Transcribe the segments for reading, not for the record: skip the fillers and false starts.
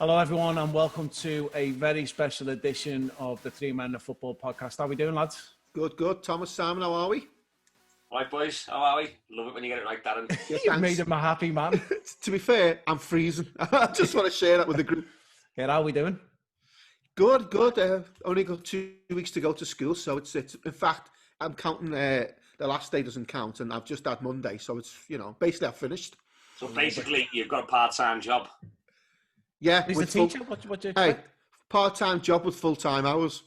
Hello, everyone, and welcome to a very special edition of the Three Men of Football podcast. How are we doing, lads? Good, good. Thomas, Simon, how are we? Right, boys, how are we? Love it when you get it right, Darren. Yeah, You've made him a happy man. To be fair, I'm freezing. I just want to share that with the group. Yeah, how are we doing? Good, good. Only got 2 weeks to go to school, so it's. In fact, I'm counting. The last day doesn't count, and I've just had Monday, so it's basically I've finished. So basically, you've got a part-time job. Yeah, He's the teacher. What do you expect? Hey, part-time job with full-time hours.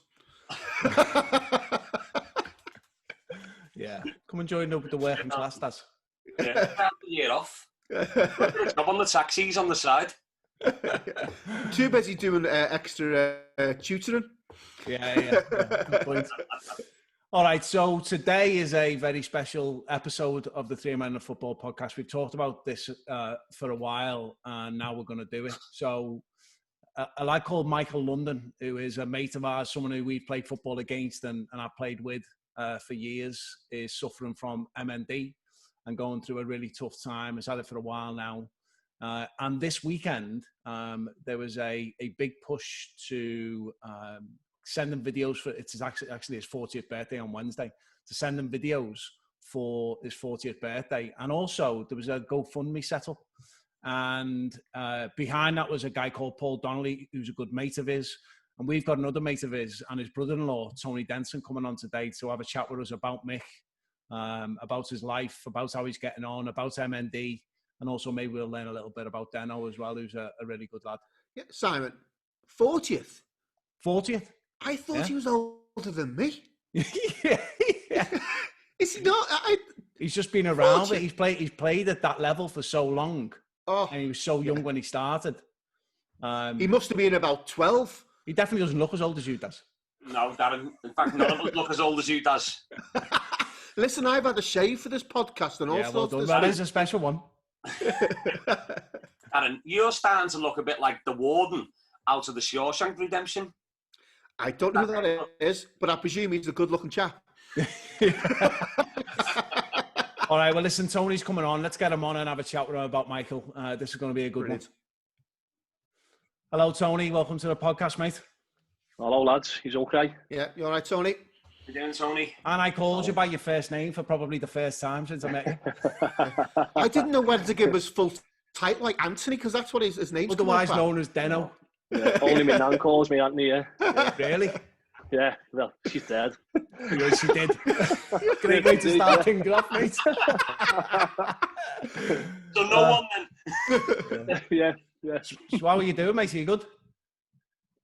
Yeah, come and join the working class, lads. Yeah, half the year off. Job on the taxis on the side. Too busy doing extra tutoring. Yeah. Good point. All right, so today is a very special episode of the Three Men of Football podcast. We've talked about this for a while, and now we're going to do it. So a lad called Michael Lundon, who is a mate of ours, someone who we've played football against and I've played with for years, is suffering from MND and going through a really tough time. He's had it for a while now. And this weekend, there was a big push to send him videos for, it's actually his 40th birthday on Wednesday, to send him videos for his 40th birthday. And also there was a GoFundMe set up. And behind that was a guy called Paul Donnelly, who's a good mate of his. And we've got another mate of his and his brother-in-law, Tony Denson, coming on today to have a chat with us about Mick, about his life, about how he's getting on, about MND. And also maybe we'll learn a little bit about Deno as well, who's a really good lad. Yeah, Simon, 40th? 40th? I thought he was older than me. yeah. Is he not? He's just been around it. He's played at that level for so long. Oh, and he was so young when he started. He must have been about 12. He definitely doesn't look as old as you does. No, Darren. In fact, none of us look as old as you does. Listen, I've had a shave for this podcast and all sorts of that is a special one. Darren, you're starting to look a bit like the warden out of the Shawshank Redemption. I don't know who that is, but I presume he's a good-looking chap. All right, well, listen, Tony's coming on. Let's get him on and have a chat with him about Michael. This is going to be a good one. Hello, Tony. Welcome to the podcast, mate. Hello, lads. He's okay? Yeah, you all right, Tony? How you doing, Tony? And I called you by your first name for probably the first time since I met you. I didn't know whether to give his full title, like Anthony, because that's what his name's otherwise known as Deno. Yeah, only my nan calls me Anthony, yeah. Really? Yeah, well, she's dead. Yeah, she did. Great way to start things off, mate. So no one then. Yeah. So how are you doing, mate? Are you good?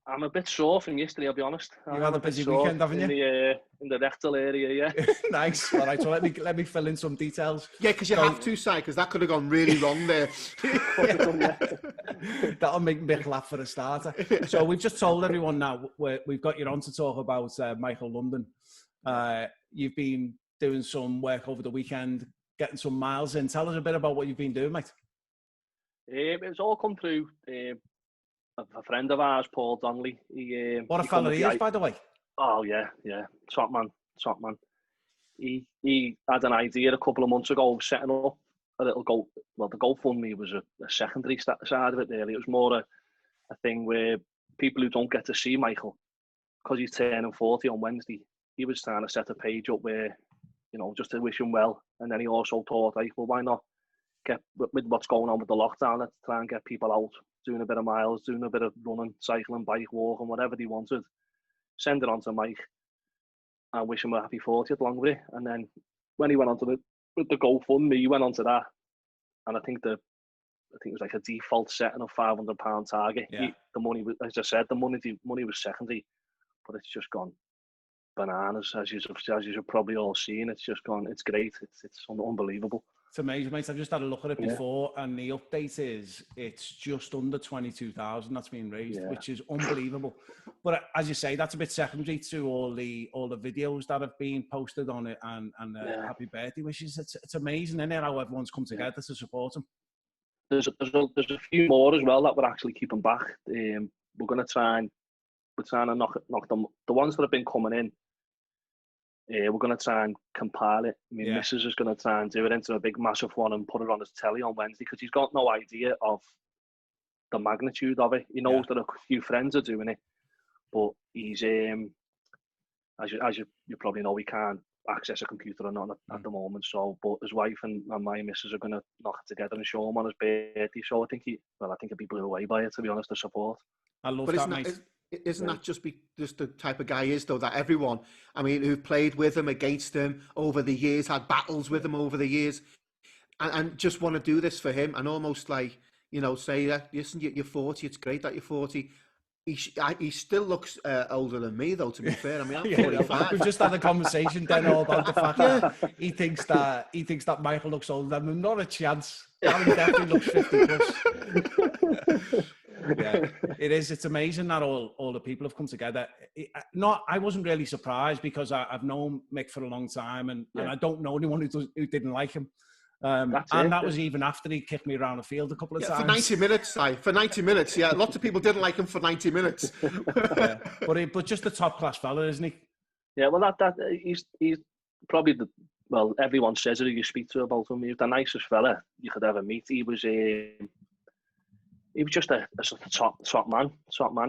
I'm a bit sore from yesterday, I'll be honest. You had a busy weekend, haven't you? In the rectal area, yeah. Nice. All right, so let me fill in some details. Yeah, because you have to, Si, because that could have gone really wrong there. That'll make Mick laugh for a starter. So we've just told everyone now, we've got you on to talk about Michael Lundon. You've been doing some work over the weekend, getting some miles in. Tell us a bit about what you've been doing, mate. It's all come through a friend of ours, Paul Donnelly. What a fella he is, by the way. Oh, yeah. Top man. He had an idea a couple of months ago of setting up a little the GoFundMe was a secondary side of it, really. It was more a thing where people who don't get to see Michael, because he's turning 40 on Wednesday, he was trying to set a page up where, just to wish him well. And then he also thought, like, well, why not get with what's going on with the lockdown, let's try and get people out, doing a bit of miles, doing a bit of running, cycling, bike, walking, whatever they wanted. Send it on to Mike and wish him a happy 40th along with it. And then when he went on to the GoFundMe, he went on to that. And I think it was like a default setting of £500 target. Yeah. The money was, as I said, the money was secondary, but it's just gone bananas, as you've probably all seen. It's just gone, it's great. It's unbelievable. It's amazing, mate. I've just had a look at it before, and the update is it's just under 22,000 that's been raised, which is unbelievable. But as you say, that's a bit secondary to all the videos that have been posted on it and happy birthday wishes. It's amazing, isn't it, how everyone's come together to support him. There's a few more as well that we're actually keeping back. We're trying to knock them. The ones that have been coming in, we're going to try and compile it. I mean, Mrs. is going to try and do it into a big, massive one and put it on his telly on Wednesday, because he's got no idea of the magnitude of it. He knows that a few friends are doing it, but he's as you probably know, he can't access a computer or not at the moment. So, but his wife and my missus are going to knock it together and show him on his birthday. So I think he'd be blew away by it, to be honest, the support. I love but that, mate. Isn't that just the type of guy he is, though, that everyone, I mean, who've played with him, against him over the years, had battles with him over the years, and just want to do this for him, and almost like, you know, say that, listen, you're 40, it's great that you're 40. He still looks older than me, though, to be fair. I mean, I'm 45. We've just had a conversation, Deno, about the fact that he thinks that Michael looks older than him. Not a chance. Darren definitely looks 50 plus. Yeah, it is. It's amazing that all the people have come together. I wasn't really surprised because I've known Mick for a long time, and I don't know anyone who didn't like him. That was even after he kicked me around the field a couple of times. For 90 minutes, for 90 minutes, yeah. Lots of people didn't like him for 90 minutes. But just a top class fella, isn't he? Yeah, well, he's probably everyone says it. You speak to about him. He's the nicest fella you could ever meet. He was just a top man.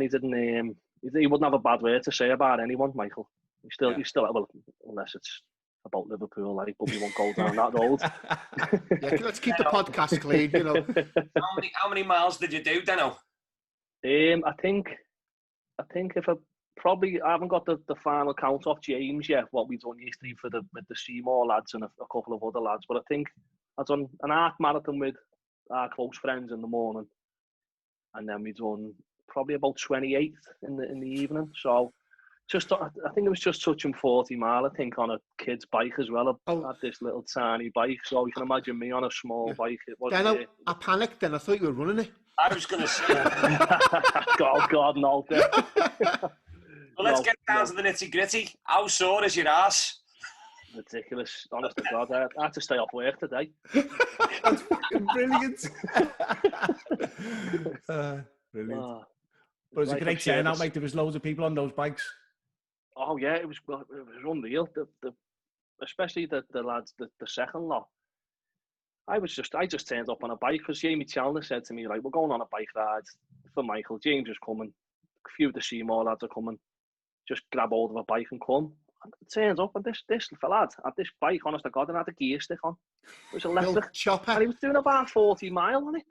He didn't. He wouldn't have a bad word to say about anyone, Michael. He's still well, unless it's about Liverpool, like, but we won't go down that road. Yeah, let's keep the podcast clean, you know. How many miles did you do, Deno? I think if I haven't got the final count off James yet, what we've done yesterday with the Seymour lads and a couple of other lads, but I think I've done an half marathon with our close friends in the morning, and then we've done probably about 28 in the evening. So I think it was just touching 40 mile, I think, on a kid's bike as well. I had this little tiny bike, so you can imagine me on a small bike. Then I panicked, then I thought you were running it. I was going to say... God, no. Well, let's get down to the nitty-gritty. How sore is your ass? Ridiculous. Honest to God, I had to stay off work today. That's fucking brilliant. Brilliant. But it was a great turnout, mate. There was loads of people on those bikes. Oh yeah, it was unreal. Especially the lads, the second lot. I just turned up on a bike because Jamie Chalner said to me, like, we're going on a bike ride for Michael. James is coming. A few of the Seymour lads are coming. Just grab hold of a bike and come. And it turns up, and this lad had this bike, honest to God, and had a gear stick on. It was electric. Chopper. And he was doing about 40 mile on it.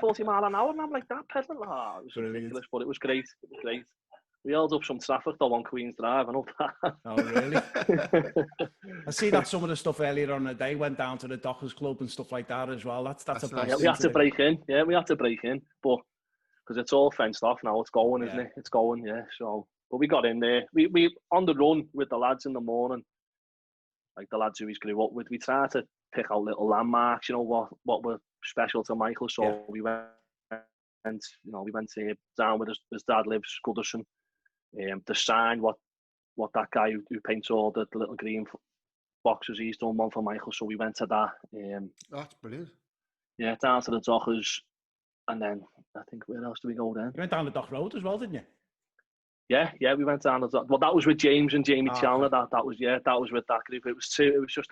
40 mile an hour, and I'm like, that pedaling? Oh, it was ridiculous, but it was great. It was great. We held up some traffic though on Queen's Drive and all that. Oh, really? I see that some of the stuff earlier on the day went down to the Dockers Club and stuff like that as well. That's a nice. Yeah, we had to break in. Yeah, we had to break in, but because it's all fenced off now, it's going, isn't it? It's going, yeah. So, but we got in there. We on the run with the lads in the morning, like the lads who he's grew up with. We tried to pick out little landmarks, you know, what were special to Michael. So we went down where his dad lives, Goodison. The sign, what that guy who paints all the little green boxes, he's done one for Michael, so we went to that. That's brilliant. Yeah, down to the Dockers, and then I think where else do we go then? You went down the Dock Road as well, didn't you? Yeah, we went down the Dock. Well, that was with James and Jamie Chalner. Okay. That was with that group. It was two. It was just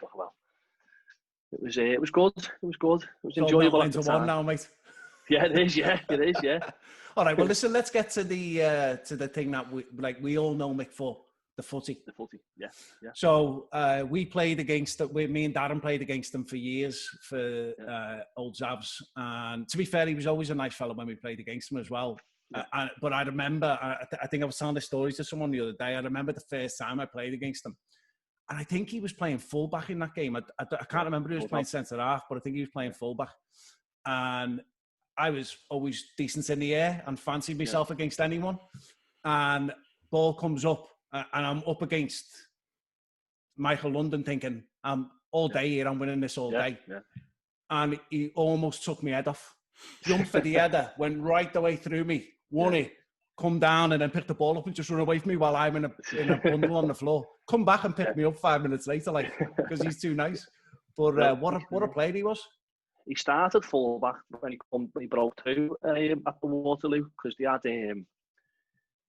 it was good. It was good. It was enjoyable. Into one now, mate. Yeah, it is. Yeah, it is. Yeah. All right. Well, listen. Let's get to the thing that we all know Mick for, the footy. The footy. Yeah. So we played against me and Darren played against them for years for Old Zavs, and to be fair, he was always a nice fellow when we played against him as well. Yeah. But I remember, I think I was telling this story to someone the other day. I remember the first time I played against him, and I think he was playing fullback in that game. I can't remember if he was playing centre half, but I think he was playing fullback, and I was always decent in the air and fancied myself against anyone. And ball comes up and I'm up against Michael Lundon thinking, I'm all day here, I'm winning this all day. Yeah. And he almost took my head off. Jumped for the header, went right the way through me, won it, come down and then pick the ball up and just run away from me while I'm in a bundle on the floor. Come back and pick me up 5 minutes later, like, because he's too nice. But what a player he was. He started fullback when he broke through at the Waterloo because they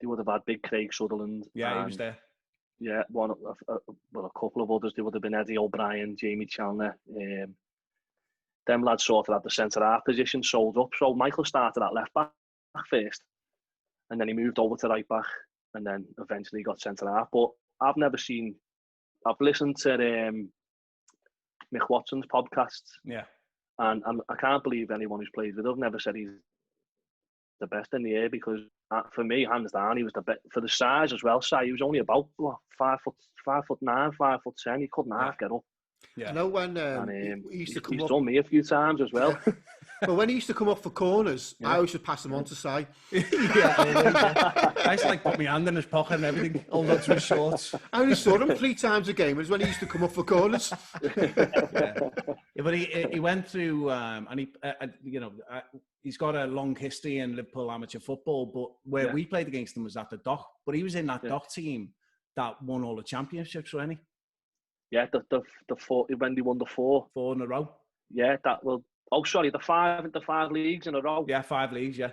would have had Big Craig Sutherland. Yeah, he was there. Yeah, a couple of others. They would have been Eddie O'Brien, Jamie Chalner. Them lads sort of had the centre half position sold up. So Michael started at left back first, and then he moved over to right back, and then eventually got centre half. But I've listened to Mick Watson's podcast, and I can't believe anyone who's played with him never said he's the best in the air, because for me, hands down, he was the best for the size as well. So he was only about 5'9", 5'10". He couldn't half get up. Yeah. I know when he used to come he's up. Done me a few times as well. But when he used to come up for corners, I always should pass them on to Si. I used to like put my hand in his pocket and everything, hold on to his shorts. I only saw him 3 times a game. It was when he used to come up for corners. But he went through, and he's got a long history in Liverpool amateur football. But where we played against him was at the Dock. But he was in that Dock team that won all the championships, wasn't he? Yeah, the 4, when they won the 4 in a row. Yeah, that will. Oh, sorry, the 5 leagues in a row. Yeah, 5 leagues. Yeah.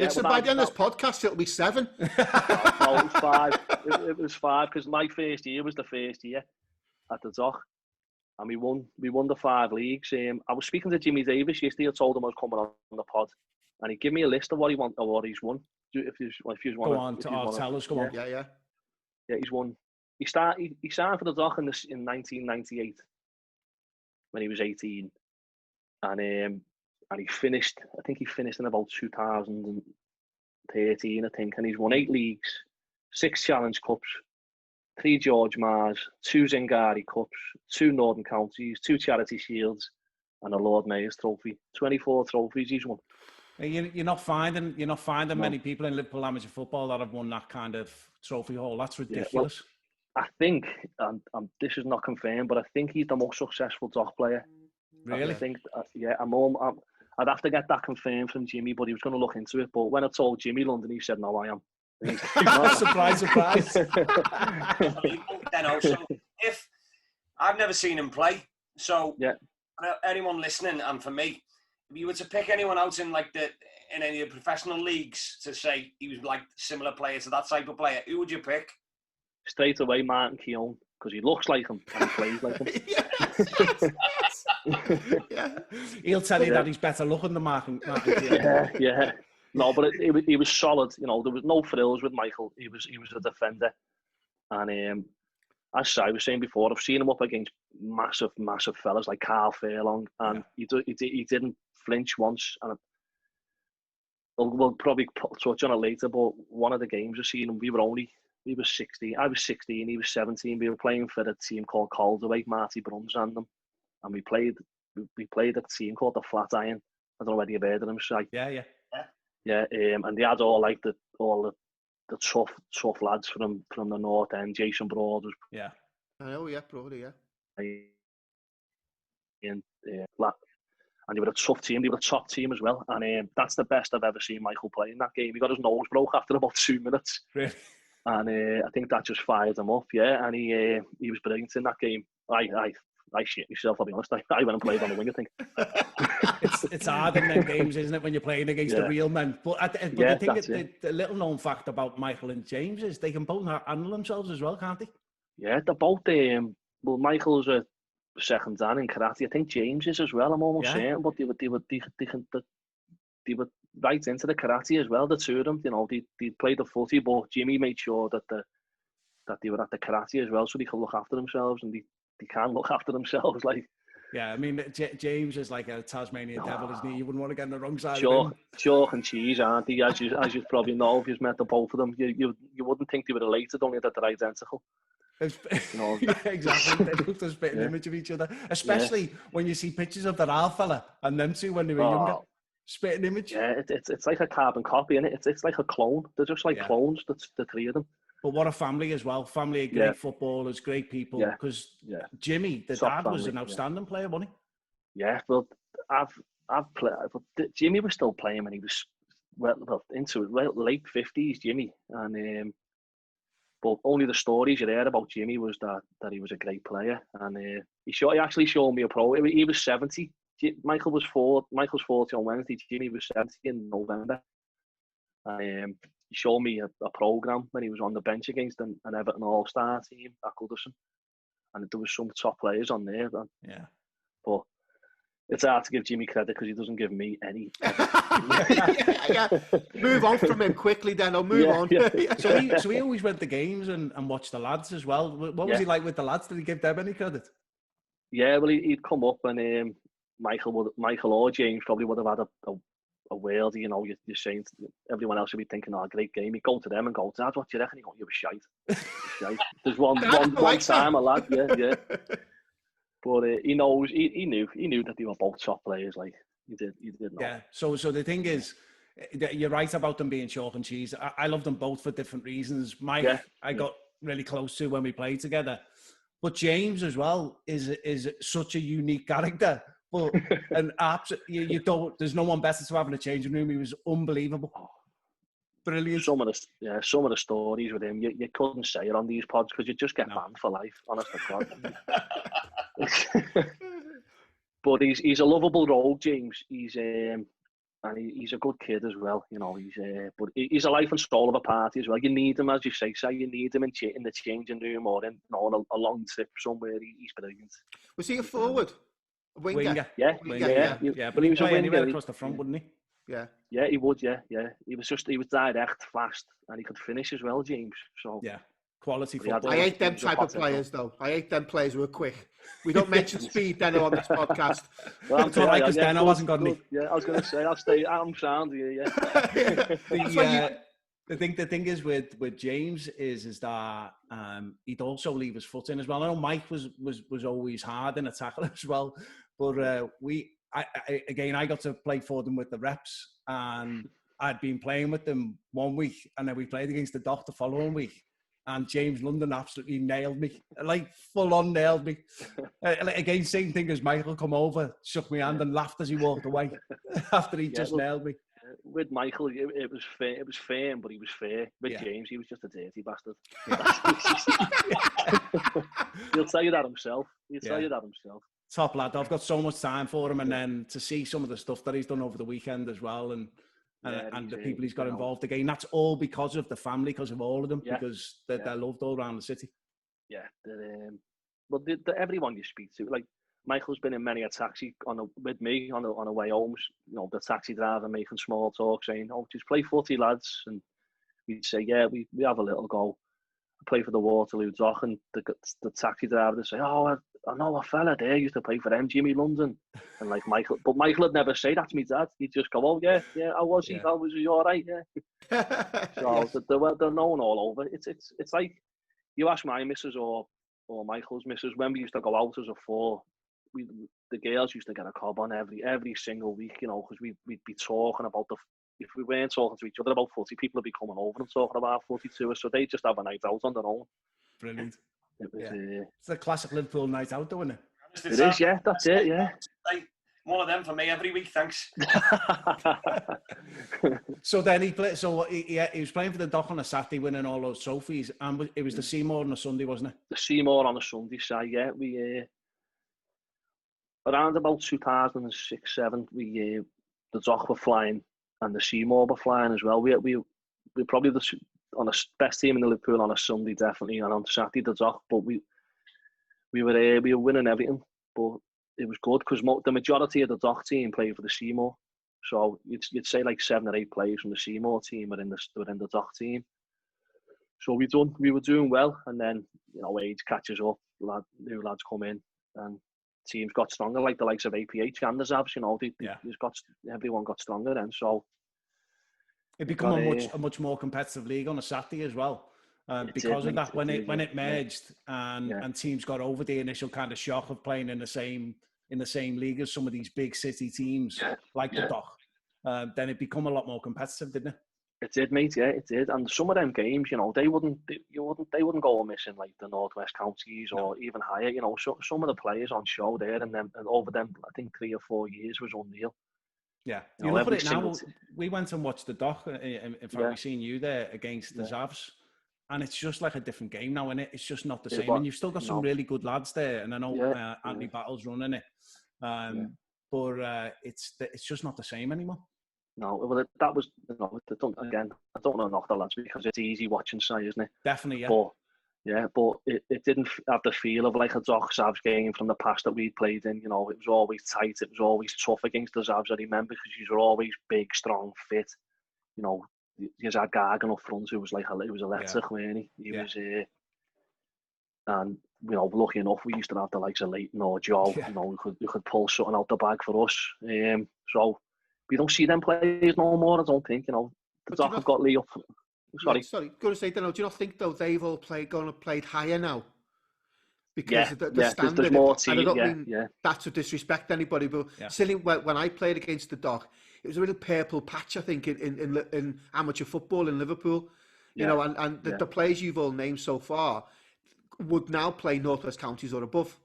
So by the end of this podcast, it'll be 7. No, it was 5. It was 5 because my first year was the first year at the Dock, and we won the 5 leagues. I was speaking to Jimmy Davis yesterday. I told him I was coming on the pod, and he gave me a list of what he's won. If you want to tell us, go on. Yeah, he's won. He signed for the Dock in 1998 when he was 18, and he finished. I think he finished in about 2013, I think, and he's won 8 leagues, 6 Challenge Cups, 3 George Mars, 2 Zingari Cups, 2 Northern Counties, 2 Charity Shields, and a Lord Mayor's Trophy. 24 trophies he's won. You're not finding many people in Liverpool amateur football that have won that kind of trophy haul. That's ridiculous. Yeah, well, I think, this is not confirmed, but I think he's the most successful Dock player. Really? I think, I'd have to get that confirmed from Jimmy, but he was going to look into it. But when I told Jimmy Lundon, he said, "No, I am." Surprise, surprise. Deno, so if I've never seen him play, so anyone listening, and for me, if you were to pick anyone out in in any of the professional leagues to say he was like similar player to that type of player, who would you pick? Straight away, Martin Keown, because he looks like him and he plays like him. He'll tell you that he's better looking than Martin Keown. Yeah. No, but he was solid. There was no frills with Michael. He was a defender, and as I was saying before, I've seen him up against massive fellas like Carl Fairlong, and he didn't flinch once. And we'll probably touch on it later. But one of the games I've seen him, we were 16. I was 16. He was 17. We were playing for a team called Calderway, Marty Bruns and them, and we played a team called the Flatiron. I don't know whether you've heard of them. So yeah. And they had all the tough lads from the north end. Jason Broad was. Yeah. I know. Yeah, Broad. Yeah. And they were a tough team. They were a top team as well. And that's the best I've ever seen Michael play in that game. He got his nose broke after about 2 minutes. Really? And I think that just fired him up, and he was brilliant in that game. I shit myself, I'll be honest. I went and played on the wing, I think. It's hard in them games, isn't it, when you're playing against the real men? But I think the little known fact about Michael and James is they can both handle themselves as well, can't they? Yeah, they're both. Well, Michael's a second dan in karate. I think James is as well. I'm almost certain, but they were right into the karate as well. The two of them, they played the footy, but Jimmy made sure that they were at the karate as well, so they could look after themselves, and they can look after themselves. Yeah, I mean, James is like a Tasmanian devil, isn't he? You wouldn't want to get on the wrong side of him. Chalk and cheese, aren't they? As you probably know, if you've met the both of them, you wouldn't think they were related, only that they're identical. Yeah, exactly. They look a spitting image of each other, especially when you see pictures of that Al fella and them two when they were younger. Spitting image. Yeah, it's like a carbon copy, isn't it? It's like a clone. They're just like clones, the 3 of them. But what a family as well. Family of great footballers, great people. Because Jimmy, the dad, was an outstanding player, wasn't he? Yeah, well, I've played. Jimmy was still playing when he was into late 50s, Jimmy, and but only the stories you heard about Jimmy was that he was a great player, and he actually showed me a pro. He was 70. Michael's 40 on Wednesday. Jimmy was 70 in November. He showed me a programme when he was on the bench against an Everton All-Star team at Goodison, and there was some top players on there. But It's hard to give Jimmy credit because he doesn't give me any. Move on from him quickly, Deno. Move on. Yeah. So he always went to games and watched the lads as well. What was he like with the lads? Did he give them any credit? Yeah, well, he'd come up and Michael or James probably would have had a world. You know, you're saying everyone else would be thinking, "Oh, great game." He'd go to them and go, "Dad, what do you reckon?" He go, "You were shite." There's one time a lad, yeah. But he knew that they were both top players. Like he did know. Yeah. So the thing is, you're right about them being chalk and cheese. I love them both for different reasons. Mike, I got really close to when we played together, but James as well is such a unique character. But and you don't. There's no one better to have in a changing room. He was unbelievable. Brilliant. Some of the stories with him, you couldn't say it on these pods because you just get banned for life. Honest to God. But he's a lovable rogue, James. He's and he's a good kid as well. You know, but he's a life and soul of a party as well. You need him, as you say, you need him in the changing room or on a long trip somewhere. He's brilliant. Was he a forward? A winger? Yeah. But he was play anywhere across the front, wouldn't he? Yeah, he would. Yeah. He was direct, fast, and he could finish as well, James. So quality football. I hate them type of players, though. I hate them players who are quick. We don't mention speed, Deno, on this podcast. Well, it's all right because Deno hasn't got any. Yeah, I was going to say, I'm sound here. The thing is with James is that he'd also leave his foot in as well. I know Mike was always hard in a tackle as well, but I got to play for them with the reps, and I'd been playing with them one week, and then we played against the Dock the following week. And James Lundon absolutely nailed me, like full on nailed me. Again, same thing as Michael come over, shook my hand and laughed as he walked away after he just nailed me. With Michael, it was fair. It was firm, but he was fair. With James, he was just a dirty bastard. He'll tell you that himself. Top lad. I've got so much time for him, and then to see some of the stuff that he's done over the weekend as well, and the people he's got involved again. That's all because of the family, because of all of them, because they're loved all around the city. Yeah, but everyone you speak to, like Michael's been in many a taxi with me on a way home. You know, the taxi driver making small talk, saying, "Oh, just play footy, lads," and we'd say, "Yeah, we have a little go." I play for the Waterloo Dock, and the taxi driver would say, "Oh, I know a fella there used to play for them, Jimmy Lundon." And like Michael would never say that to me, Dad. He'd just go, "Oh yeah, how was he? How was he? All right, yeah." So they're known all over. It's like you ask my missus or Michael's missus when we used to go out as a four. The girls used to get a cob on every single week, you know, because we'd be talking about if we weren't talking to each other about footy, people would be coming over and talking about footy to us, so they just have a night out on their own. Brilliant. It's a classic Liverpool night out, though, isn't it? It is, yeah. That's it, yeah. One of them for me every week, thanks. So then he was playing for the Dock on a Saturday, winning all those trophies, and it was the Seymour on a Sunday, wasn't it? The Seymour on a Sunday, so yeah, we around about 2006-07, the Dock were flying and the Seymour were flying as well. We were probably on the best team in the Liverpool on a Sunday, definitely, and on Saturday the Dock. But we were winning everything. But it was good because the majority of the Dock team played for the Seymour. So you'd say like 7 or 8 players from the Seymour team were in the Dock team. So we were doing well, and then age catches up. New lads come in, and teams got stronger, like the likes of APH and the Zabs. Everyone got stronger then. So it became a much more competitive league on a Saturday as well, because of that. When it merged and teams got over the initial kind of shock of playing in the same league as some of these big city teams like the Dock, then it became a lot more competitive, didn't it? It did, mate. Yeah, it did. And some of them games, they wouldn't go missing like the Northwest counties or even higher. So some of the players on show there, and over them, I think 3 or 4 years was unreal. Yeah, you look at it now. We went and watched the Dock. In fact, we seen you there against the Zavs, and it's just like a different game now, innit? It's just not the same. And you've still got some really good lads there, and I know Anthony Battle's running it, but it's just not the same anymore. No, well, that was again. I don't want to knock the lads because it's easy watching, isn't it? Definitely, yeah. But Yeah, but it didn't have the feel of like a Dock Zavs game from the past that we'd played in. You know, it was always tight. It was always tough against the Zavs, I remember, because you were always big, strong, fit. You know, you had Gargan up front who was like, he was electric, wasn't he? He was, and, you know, lucky enough, we used to have the likes of Leighton or Joe, you know, we could pull something out the bag for us. So we don't see them players no more, I don't think, you know. The Dock have got Lee up. Sorry. Going to say, Deno, do you not think, though, they've all played higher now? Because the standard, there's more team, and I don't mean that to disrespect anybody, but silly, when I played against the Dock, it was a real purple patch, I think, in amateur football in Liverpool. You know, and the players you've all named so far would now play North West Counties or above.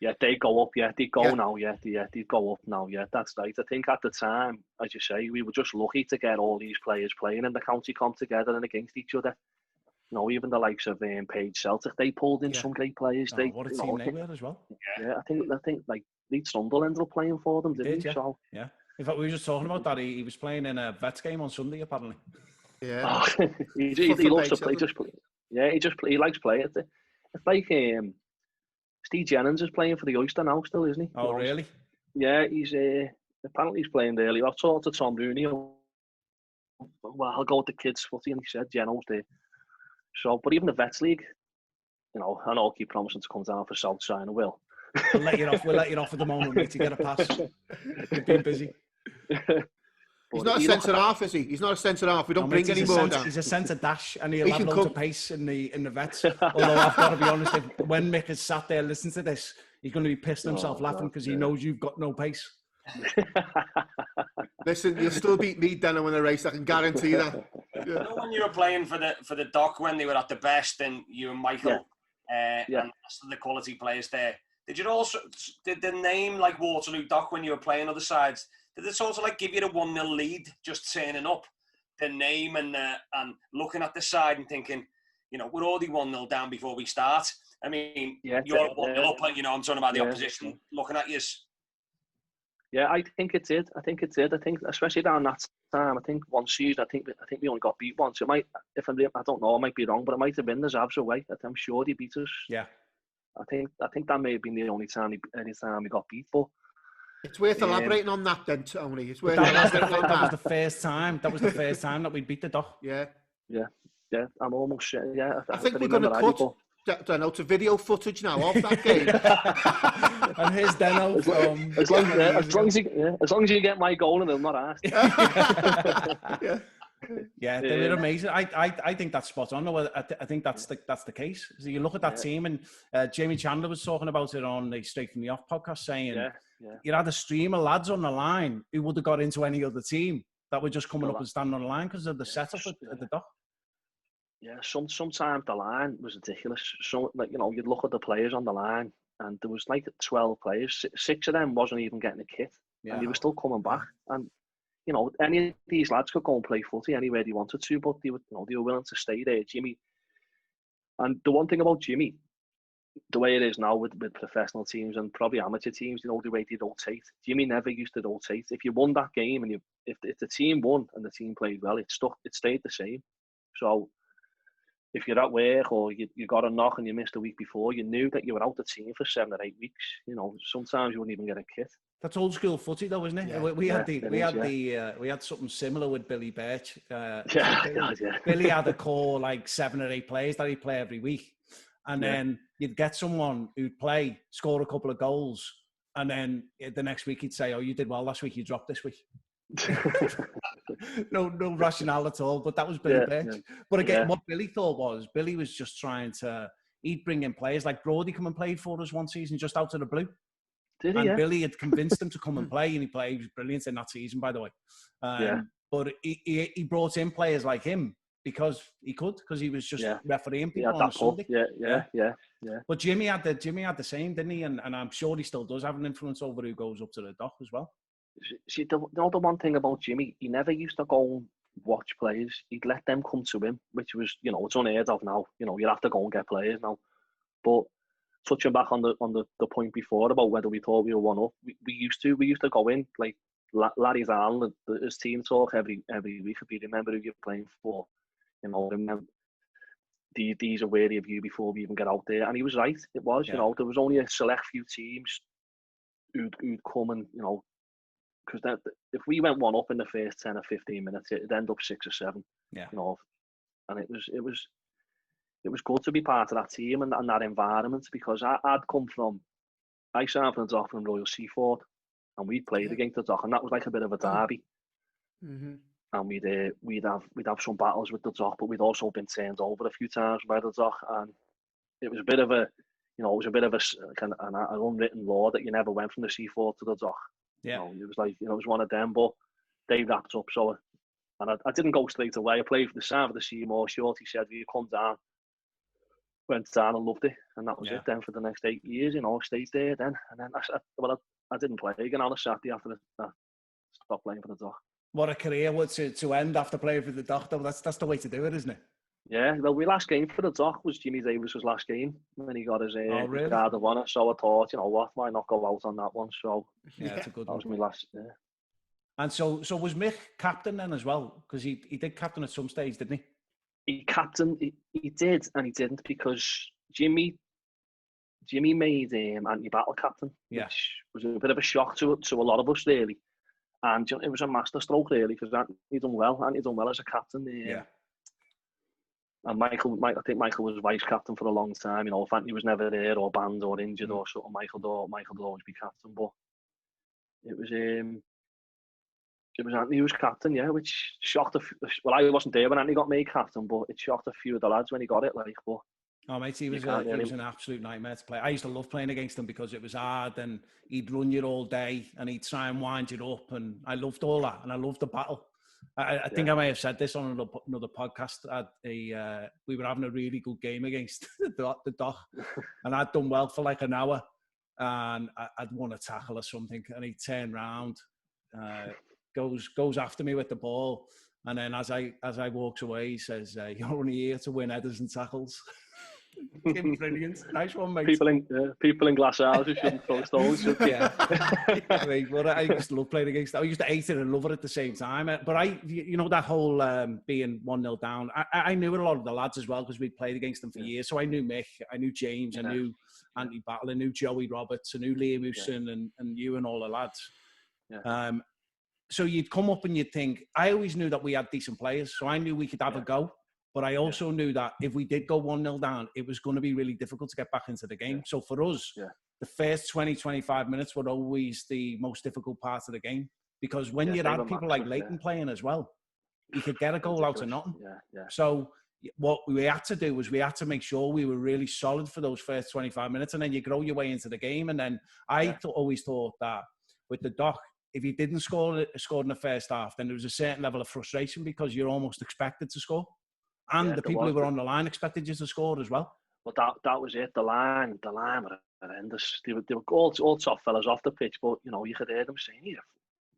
Yeah, they go up, they go now, they go up now, that's right. I think at the time, as you say, we were just lucky to get all these players playing in the county comp together and against each other. You know, even the likes of Page Celtic, they pulled in some great players. What a team they were as well. Yeah, I think like Leeds Sunderland ended up playing for them, didn't he? So, yeah. In fact, we were just talking about that. He was playing in a Vets game on Sunday, apparently. Yeah. he loves to play. He likes playing. It's like Steve Jennings is playing for the Oyster now, still, isn't he? Oh, really? Yeah, he's apparently he's playing early. I've talked to Tom Rooney. Well, I'll go with the kids' footy, and he said Geno's there. So, but even the Vets League, you know, I know I keep promising to come down for South Side, and I will. We'll let you off at the moment, mate, to get a pass. You've been busy. He's not a centre half, is he? He's not a centre half. We don't bring any more down. He's a centre dash, and he'll have loads of pace in the Vets. Although I've got to be honest, when Mick has sat there listening to this, he's going to be pissed himself laughing because he knows you've got no pace. Listen, you'll still beat me, Deno, in a race. I can guarantee that. You know, when you were playing for the Dock when they were at the best, and you and Michael and the rest of the quality players there, did the name like Waterloo Dock when you were playing other sides? Did it sort of like give you the 1-0 lead just turning up, the name and looking at the side and thinking, you know, we're already 1-0 down before we start. I mean, you're 1-0 up, and you know, I'm talking about the opposition looking at you. Yeah, I think it did. I think especially down that time. I think one season, I think we only got beat once. It might, I don't know, I might be wrong, but it might have been the Zavs away. I'm sure they beat us. Yeah. I think that may have been the only time we got beat. But it's worth elaborating on that then, Tony. It's worth that was the first time. That was the first time that we beat the Dock. Yeah. I'm almost sure. Yeah, I think we're going to cut Deno to video footage now of that game. And here's Deno from. As long as you get my goal and they'll not ask. Yeah, they were amazing. I think that's spot on. I think that's the case. So you look at that team, and Jamie Chandler was talking about it on the Straight From The Off podcast, saying you had a stream of lads on the line who would have got into any other team that were just coming up and standing on the line because of the setup at the Dock. Yeah, sometimes the line was ridiculous. So, like, you know, you'd look at the players on the line, and there was like 12 players. 6 of them wasn't even getting a kit, and they were still coming back. And you know, any of these lads could go and play footy anywhere they wanted to, but they were willing to stay there. Jimmy, and the one thing about Jimmy, the way it is now with professional teams and probably amateur teams, you know, the way they rotate. Jimmy never used to rotate. If you won that game and if the team won and the team played well, it stayed the same. So if you're at work or you got a knock and you missed a week before, you knew that you were out the team for 7 or 8 weeks. You know, sometimes you wouldn't even get a kit. That's old school footy, though, isn't it? Yeah, we had something similar with Billy Birch. Billy had a core like 7 or 8 players that he'd play every week, and then you'd get someone who'd play, score a couple of goals, and then the next week he'd say, "Oh, you did well last week. You dropped this week." no rationale at all, but that was Billy Birch. But again, what Billy thought was Billy was just trying to. He'd bring in players like Brody come and played for us one season just out of the blue. Did he? And Billy had convinced him to come and play, and he was brilliant in that season, by the way. But he brought in players like him because he was just refereeing people on a Sunday. Yeah. But Jimmy had the same, didn't he? And I'm sure he still does have an influence over who goes up to the Dock as well. See, the one thing about Jimmy, he never used to go and watch players. He'd let them come to him, which was, you know, it's unheard of now. You know, you have to go and get players now. But touching back on the point before about whether we thought we were one up, we used to go in like Larry's Allen, his team talk every week. If you remember who you're playing for, you know, remember these are wary of you before we even get out there. And he was right. It was, you know, there was only a select few teams who'd come and, you know, because if we went one up in the first 10 or 15 minutes, it'd end up 6 or 7. Yeah. You know, and it was good to be part of that team and that environment, because I signed for the Dock from Royal Seaford, and we played against the Dock, and that was like a bit of a derby. Mm-hmm. And we'd have some battles with the Dock, but we'd also been turned over a few times by the Dock, and it was a bit of a, you know, it was a bit of an unwritten law that you never went from the Seaford to the Dock. Yeah. You know, it was like, you know, it was one of them, but they wrapped up. So, and I didn't go straight away. I played for the Sound of the Seymour Short. He said, "Will you come down?" Went down and loved it, and that was it. Then for the next 8 years, you know, I stayed there. Then, and then I didn't play again on a Saturday after I stopped playing for the Dock. What a career to end after playing for the Dock, though. That's the way to do it, isn't it? Yeah, well, my last game for the Dock was Jimmy Davis's last game when he got his really? card of honour. So I thought, you know what, why not go out on that one? So yeah, it's a good that one. was my last. Yeah. And so was Mick captain then as well? Because he did captain at some stage, didn't he? He did and he didn't, because Jimmy made Anthony Battle captain, which was a bit of a shock to a lot of us, really. And it was a masterstroke, really, because Anthony done well as a captain. And I think Michael was vice captain for a long time. You know, if Anthony was never there or banned or injured or something, Michael would always be captain. But it was Anthony who was captain, which shocked well, I wasn't there when Anthony got made captain, but it shocked a few of the lads when he got it. Like, but oh mate, he was an absolute nightmare to play. I used to love playing against him because it was hard, and he'd run you all day, and he'd try and wind you up, and I loved all that, and I loved the battle. I think I may have said this on another podcast. We were having a really good game against the Dock, and I'd done well for like an hour, and I'd won a tackle or something, and he turned round, goes after me with the ball, and then as I walks away, he says, "You're only here to win headers and tackles." Brilliant. Nice one, mate. People in glass houses shouldn't throw stones. Yeah. But I used to love playing against that. I used to hate it and love it at the same time. But you know, that whole being 1-0 down, I knew a lot of the lads as well, because we'd played against them for years. So I knew Mick, I knew James, I knew Anthony Battle, I knew Joey Roberts, I knew Liam Hewson and you and all the lads. Yeah. So you'd come up and you'd think, I always knew that we had decent players, so I knew we could have a go. But I also knew that if we did go 1-0 down, it was going to be really difficult to get back into the game. So for us, the first 20, 25 minutes were always the most difficult part of the game. Because when you had people like Leighton playing as well, you could get a goal out of nothing. So what we had to do was we had to make sure we were really solid for those first 25 minutes, and then you grow your way into the game. And then I always thought that with the Dock, if you didn't score in the first half, then there was a certain level of frustration because you're almost expected to score. And the people who were on the line expected you to score as well. Well, that was it. The line were horrendous. They were all top fellas off the pitch, but you know, you could hear them saying,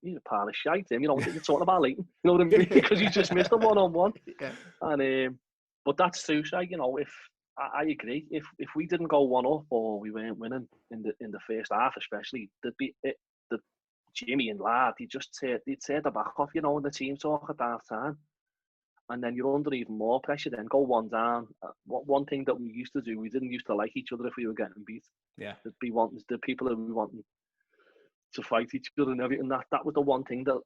"He's a pile of shite." You know, you're talking about Leighton. You know what I mean? Because he just missed a one-on-one. And but that's true. So, you know, if I agree, if we didn't go 1-up or we weren't winning in the first half, especially, the Jimmy and Lad, they'd tear the back off, you know, in the team talk at half time. And then you're under even more pressure. Then go one down. One thing that we used to do, we didn't used to like each other if we were getting beat. Yeah, the people who we wanting to fight each other and everything. That was the one thing that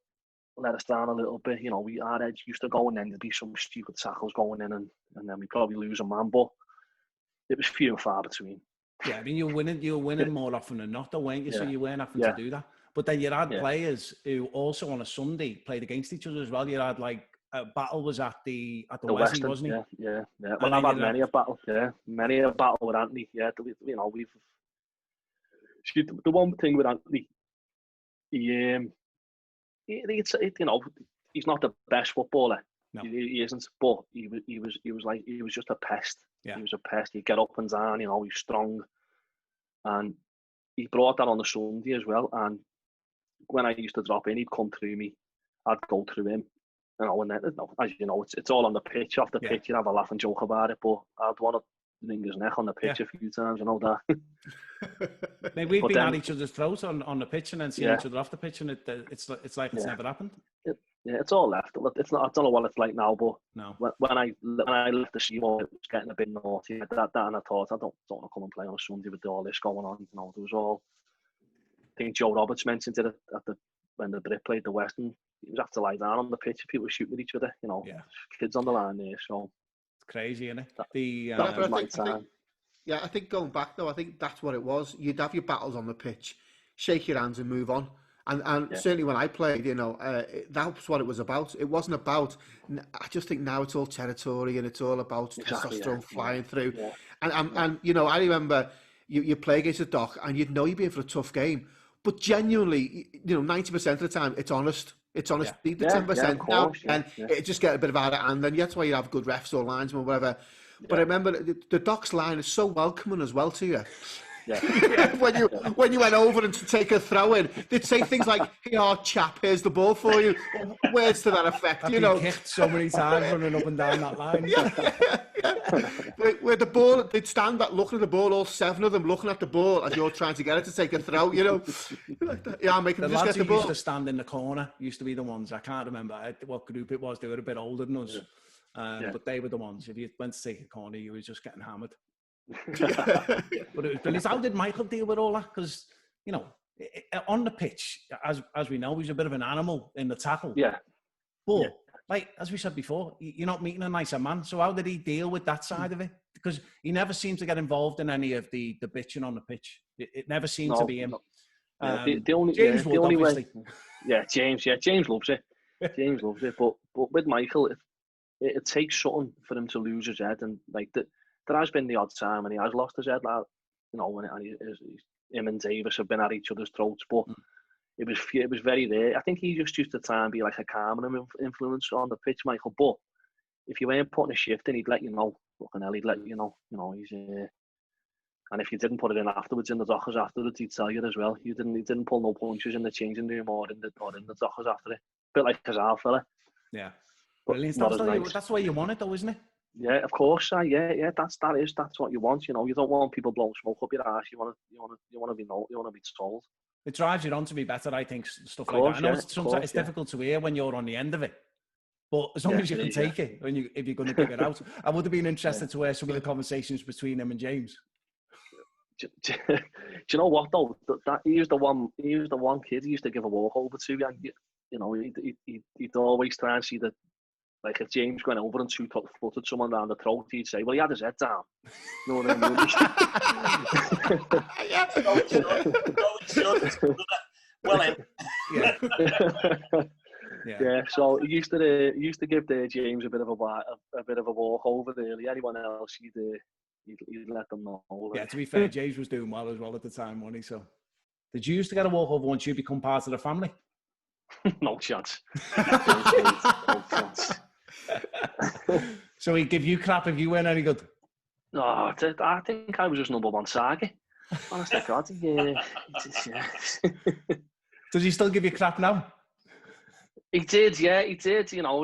let us down a little bit. You know, our edge used to go, and then there'd be some stupid tackles going in, and then we probably lose a man. But it was few and far between. Yeah, I mean, you're winning more often than not, though, weren't you? So you weren't having to do that. But then you had players who also on a Sunday played against each other as well. You had like. Battle was at the Wesley, wasn't he? Yeah. Well, I've had many a battle. Yeah, many a battle with Anthony. Yeah, you know, the one thing with Anthony, you know, he's not the best footballer. No. He isn't. But he was just a pest. Yeah. He was a pest. He'd get up and down. You know, he's strong, and he brought that on the Sunday as well. And when I used to drop in, he'd come through me. I'd go through him. You know, and then, as you know, it's all on the pitch. Off the pitch, you have a laugh and joke about it. But I'd want to wring his neck on the pitch a few times, you know that. Maybe we've been at each other's throats on the pitch and then seen each other off the pitch, and it's like it's never happened. It's all left. It's not. I don't know what it's like now, but no. When I left the Seymour, it was getting a bit naughty. That and I thought I don't want to come and play on a Sunday with all this going on. You know, there was all. I think Joe Roberts mentioned it when the Brit played the Western. You have to lie down on the pitch if people were shooting at each other. You know, kids on the line there. So it's crazy, isn't it? I think going back though, I think that's what it was. You'd have your battles on the pitch, shake your hands and move on. And certainly when I played, you know, that's what it was about. It wasn't about. I just think now it's all territory and it's all about testosterone flying through. Yeah. And you know, I remember you play against the Dock and you'd know you'd be in for a tough game, but genuinely, you know, 90% of the time it's honest. It's honest. The 10% now and it just get a bit of out of hand. And that's why you have good refs or linesmen or whatever. But I remember the Dock's line is so welcoming as well to you. Yeah. when you went over and to take a throw in, they'd say things like, "Here, chap, here's the ball for you." Words to that effect. I've been kicked so many times running up and down that line. Where the ball, they'd stand back looking at the ball, all 7 of them looking at the ball as you're trying to get it to take a throw. You know, I'm making them just get the ball. Used to stand in the corner. Used to be the ones. I can't remember what group it was. They were a bit older than us, but they were the ones. If you went to take a corner, you were just getting hammered. But it was brilliant. How did Michael deal with all that? Because, you know, on the pitch, as we know, he's a bit of an animal in the tackle. But like as we said before, you're not meeting a nicer man. So how did he deal with that side of it? Because he never seemed to get involved in any of the bitching on the pitch. It never seemed to be him. James would, obviously. James loves it. James loves it. But with Michael, it takes something for him to lose his head, and like that. There has been the odd time when he has lost his head, like, you know, when him and Davis have been at each other's throats, but it was very rare. I think he just used to try and be like a calming influence on the pitch, Michael. But if you weren't putting a shift in, he'd let you know. Fucking hell, he'd let you know. You know, he's and if you didn't put it in afterwards in the dockers afterwards, he'd tell you as well. He didn't pull no punches in the changing room or in the dockers after it. A bit like his fella. Yeah, brilliant. That's the way you want it, though, isn't it? Yeah, of course. That's what you want. You know, you don't want people blowing smoke up your ass. You want to be told. It drives you on to be better, I think. Stuff like that. I know sometimes it's difficult to hear when you're on the end of it, but as long as you can take it, if you're going to give it out, I would have been interested to hear some of the conversations between him and James. Do you know what though? That he was the one kid he used to give a walk over to, and you know, he'd always try and see the. Like if James went over and two-footed someone down the throat, he'd say, "Well, he had his head down." You know what I mean? Yeah. So he used to give James a bit of a walk over there. Anyone else, he'd let them know. Yeah. To be fair, James was doing well as well at the time, wasn't he? So, did you used to get a walk over once you become part of the family? No chance. No chance. So he'd give you crap if you weren't any good? No, I think I was just number one target. Honest to God, yeah. Does he still give you crap now? He did. You know,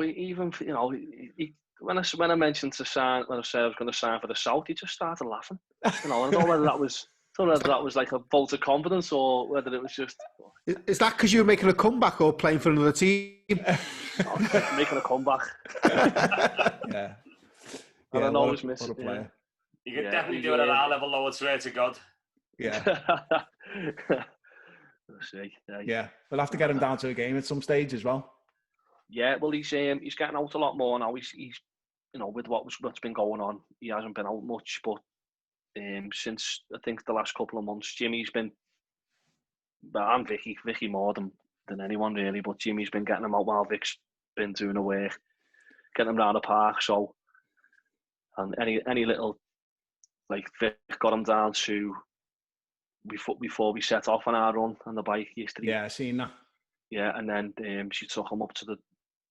when I mentioned to sign, when I said I was going to sign for the South, he just started laughing. You know, I don't know whether that was like a vote of confidence or whether it was just. Is that because you were making a comeback or playing for another team? Making a comeback. Yeah. And I know he's missing. Yeah. You could definitely do it at our level, though, I swear to God. Yeah. Let's see. Yeah. We'll have to get him down to a game at some stage as well. Yeah, well, he's getting out a lot more now. He's you know, with what's been going on, he hasn't been out much, but since I think the last couple of months, Jimmy's been, and Vicky more than anyone really, but Jimmy's been getting him out while Vic's been doing the work, getting him round the park. So, and any little, like Vic got him down to before we set off on our run on the bike yesterday. Yeah, I seen that. Yeah, and then she took him up to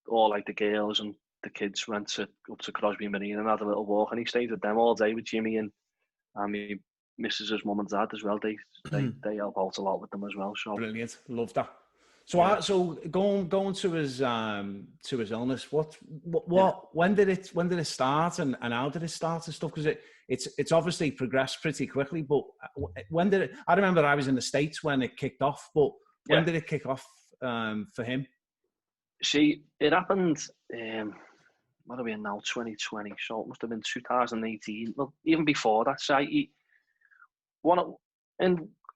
all the girls and the kids went up to Crosby Marine and had a little walk, and he stayed with them all day with Jimmy and he misses his mum and dad as well. They help out a lot with them as well. So brilliant, love that. So going to his illness, when did it start and how did it start and stuff? Because it's obviously progressed pretty quickly, but when did it? I remember I was in the States when it kicked off, but when did it kick off for him? See, it happened. What are we in now? 2020, so it must have been 2018. Well, even before that, so in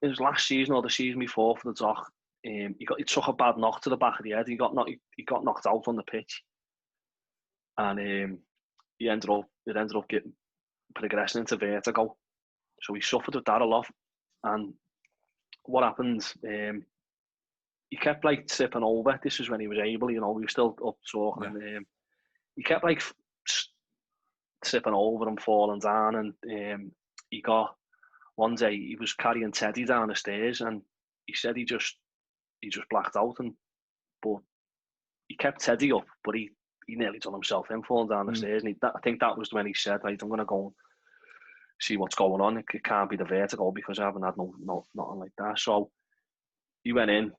his last season or the season before for the Dock, he took a bad knock to the back of the head. He got knocked out on the pitch, and it ended up getting progressing into vertigo. So he suffered with that a lot. And what happened? He kept like tipping over. This is when he was able, he was still up talking. Yeah. And he kept like tipping over and falling down. And he got one day he was carrying Teddy down the stairs, and he said he just blacked out. But he kept Teddy up, but he nearly done himself in falling down the stairs. And I think that was when he said, right, I'm going to go and see what's going on. It can't be the vertigo because I haven't had nothing like that. So he went in,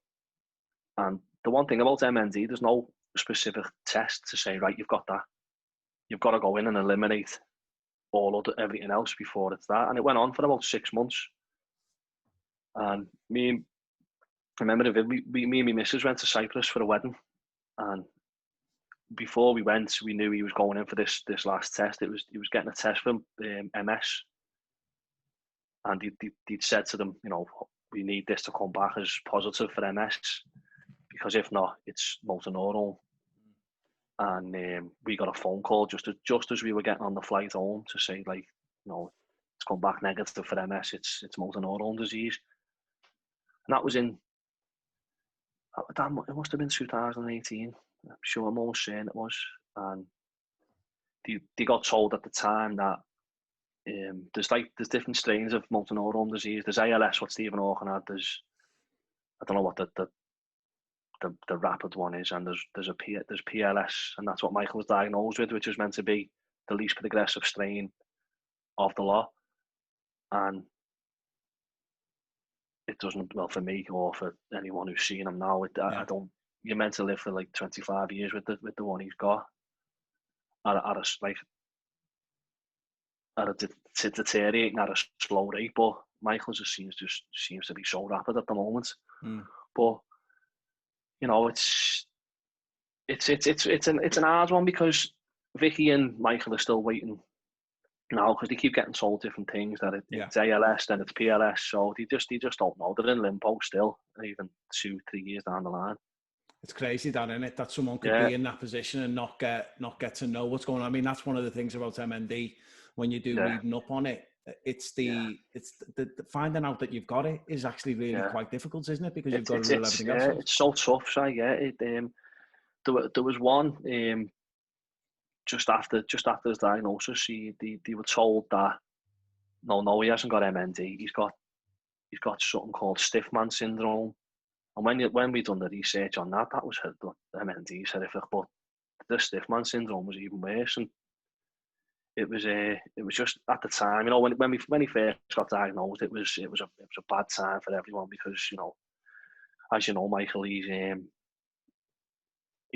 and the one thing about MND, there's no specific test to say, right, you've got that. You've got to go in and eliminate everything else before it's that. And it went on for about 6 months. And me and my missus went to Cyprus for a wedding. And before we went, we knew he was going in for this last test. He was getting a test for MS. And he'd said to them, we need this to come back as positive for MS, because if not, it's motor neuron. And we got a phone call just as we were getting on the flight home to say, like, it's come back negative for MS. It's motor neurone disease. And that was it must have been 2018. I'm sure, I'm almost saying it was. And they got told at the time that there's different strains of motor neurone disease. There's ALS, what Stephen Hawking had. I don't know what the rapid one is, and there's PLS, and that's what Michael was diagnosed with, which is meant to be the least progressive strain of the lot. And it doesn't, well, for me or for anyone who's seen him now, I don't. You're meant to live for like 25 years with the one he's got. Deteriorating at a slow rate, but Michael's seems to be so rapid at the moment. But it's an hard one, because Vicky and Michael are still waiting now, because they keep getting told different things, that it's ALS, then it's PLS, so they just don't know. They're in limbo still, even 2-3 years down the line. It's crazy, that, isn't it? That someone could be in that position and not get to know what's going on. I mean, that's one of the things about MND when you do reading up on it. It's the finding out that you've got it is actually really quite difficult, isn't it? Because you've got to rule everything else. It's so tough. So there was one just after his diagnosis. They were told that no, he hasn't got MND. He's got something called stiff man syndrome. And when we done the research on that was the MND is horrific, but the stiff man syndrome was even worse. And it was just at the time, when he first got diagnosed, it was a bad time for everyone, because as you know, Michael, he's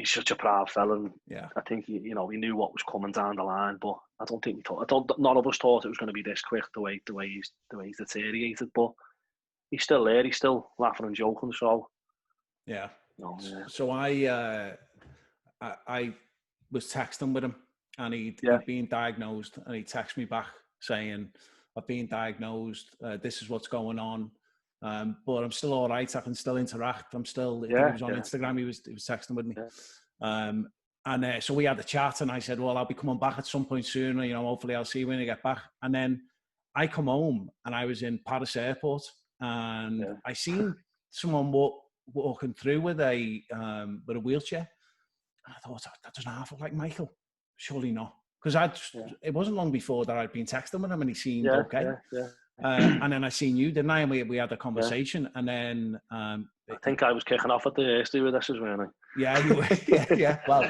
such a proud fella. And I think he knew what was coming down the line, but I don't think none of us thought it was going to be this quick the way he's deteriorated. But he's still there. He's still laughing and joking. So So I was texting with him, and he'd been diagnosed, and he texted me back saying, I've been diagnosed, this is what's going on, but I'm still all right, I can still interact, I'm still, he was on Instagram, he was texting with me. And so we had a chat, and I said, well, I'll be coming back at some point soon, hopefully I'll see you when I get back. And then I come home, and I was in Paris airport, and I seen someone walking through with a wheelchair. And I thought, that doesn't half look like Michael. Surely not. Because it wasn't long before that I'd been texting with him, and he seemed okay. And then I seen you, didn't I? And we had a conversation, and then I think I was kicking off at the stewardesses, weren't I? Yeah, you were. Yeah. Well,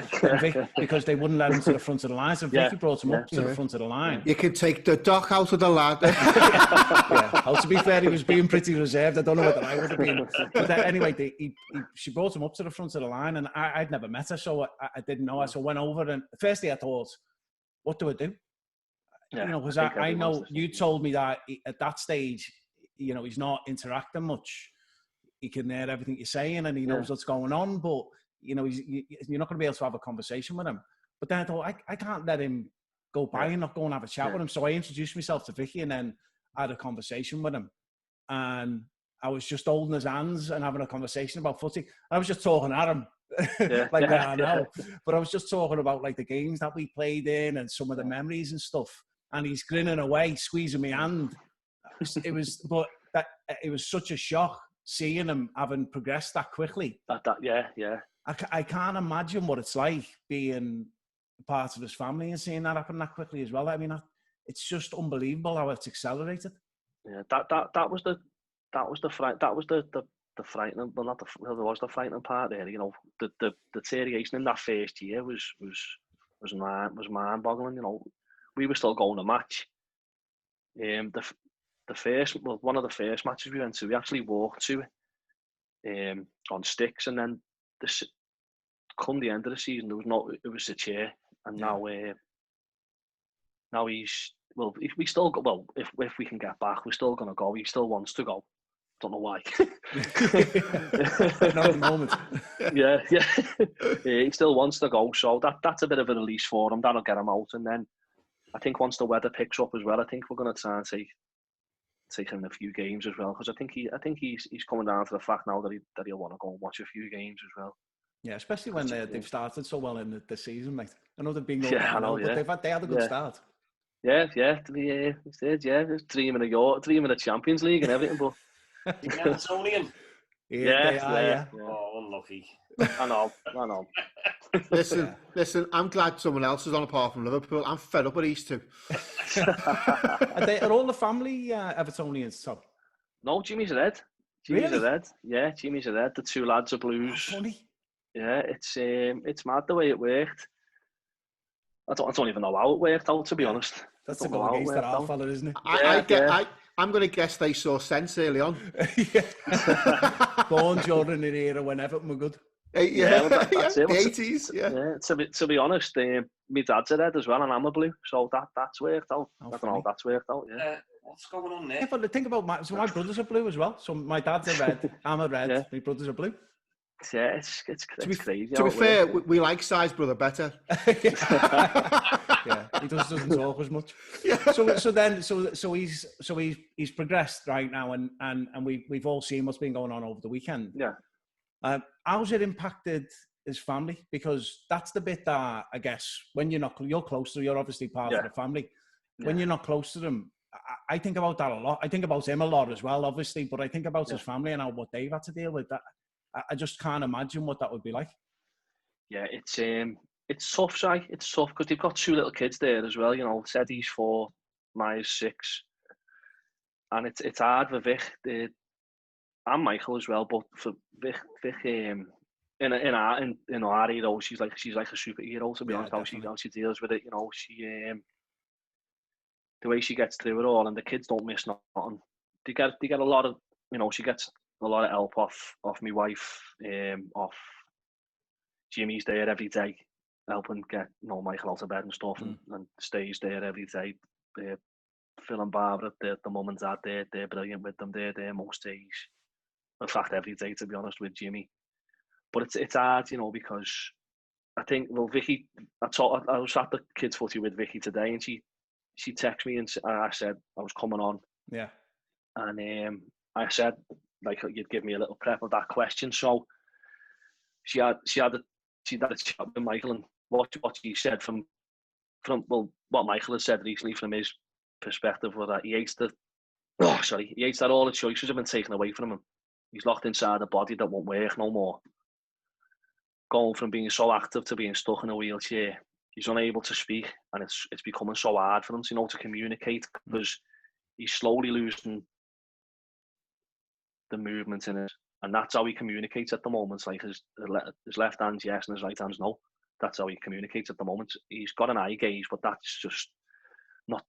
because they wouldn't let him to the front of the line, so Vicky brought him up to the front of the line. You can take the dock out of the lad. Well, to be fair, he was being pretty reserved. I don't know what I would have been. But anyway, she brought him up to the front of the line, and I'd never met her, so I didn't know her. So I went over, and firstly I thought, what do I do? Because I know you told me that at that stage, he's not interacting much. He can hear everything you're saying, and he knows what's going on, but you're not going to be able to have a conversation with him. But then I thought, I can't let him go by and not go and have a chat with him. So I introduced myself to Vicky, and then I had a conversation with him. And I was just holding his hands and having a conversation about footy. I was just talking at him, I know. But I was just talking about like the games that we played in and some of the memories and stuff. And he's grinning away, squeezing my hand. It was such a shock seeing him having progressed that quickly. I can't imagine what it's like being part of his family and seeing that happen that quickly as well. I mean, it's just unbelievable how it's accelerated. Yeah, that was the frightening. Well, there was the frightening part there. The deterioration in that first year was mind-boggling. We were still going to match. One of the first matches we went to, we actually walked to it on sticks, and then come the end of the season, it was a chair, and now he's if we still go, well, if we can get back, we're still going to go. He still wants to go. Don't know why. Not at the moment. Yeah, he still wants to go, so that's a bit of a release for him. That'll get him out, and then I think once the weather picks up as well, I think we're going to try and take him a few games as well, because I think he's coming down to the fact now that he'll want to go and watch a few games as well. Yeah, especially when they've started so well in the season, mate. I know they've been going down, but they had a good start. Yeah, they did. Yeah, dreaming of Champions League and everything, but the Evertonian. Yeah. Oh, unlucky. I know. Listen, I'm glad someone else is on apart from Liverpool. I'm fed up with these two. Are all the family Evertonians, Tom? No, Jimmy's a red. Jimmy's a red. Yeah, Jimmy's a red. The two lads are blues. Funny. Yeah, it's mad the way it worked. I don't even know how it worked out, to be honest. That's a goal against that fella, isn't it? I'm going to guess they saw sense early on. Born during the era when Everton were good. That's it. The 80s, yeah. To be honest, my dad's a red as well, and I'm a blue, so that's worked out. I don't know how that's worked out, yeah. What's going on there? Yeah, but think about my brothers are blue as well. So my dad's a red, I'm a red, my brothers are blue. Yeah, it's crazy. To be fair, we like Si's brother better. Yeah, he doesn't talk as much. Yeah. So he's progressed right now, and we've all seen what's been going on over the weekend. Yeah. How's it impacted his family? Because that's the bit that I guess when you're close to, you're obviously part of the family. When you're not close to them, I think about that a lot. I think about him a lot as well, obviously, but I think about his family and what they've had to deal with. That I just can't imagine what that would be like. Yeah, it's tough, Si. It's tough because they've got two little kids there as well. Seddy's 4, Maya's 6, and it's hard for Vic and Michael as well. But for Vic, in our hero, she's like a superhero, to be honest. How she deals with it, she the way she gets through it all, and the kids don't miss nothing. They get a lot of, she gets a lot of help off my wife, off Jimmy's there every day, helping get Michael out of bed and stuff, and stays there every day. Phil and Barbara, the mum and dad, they're brilliant with them. They're there most days. In fact, every day, to be honest, with Jimmy. But it's hard, because I think, Vicky, I was at the kids' footy with Vicky today, and she texted me and I said I was coming on. Yeah. And I said, like, you'd give me a little prep of that question. So she had a chat with Michael, and what she said from what Michael had said recently from his perspective was that he hates that all the choices have been taken away from him. He's locked inside a body that won't work no more. Going from being so active to being stuck in a wheelchair, he's unable to speak, and it's becoming so hard for him to communicate, because he's slowly losing the movement in it, and that's how he communicates at the moment. Like his left hand's yes and his right hand's no. That's how he communicates at the moment. He's got an eye gaze, but that's just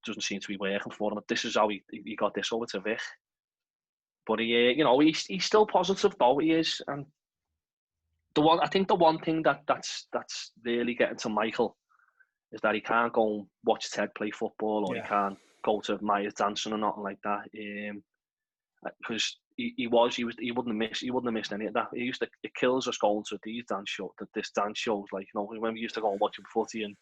doesn't seem to be working for him. This is how he got this over to Vic. But he's still positive though. He is, and I think the one thing that's really getting to Michael is that he can't go and watch Ted play football, or he can't go to Myers dancing or nothing like that. Because he wouldn't have missed any of that. It kills us going to these dance shows, like, you know, when we used to go and watch footy, and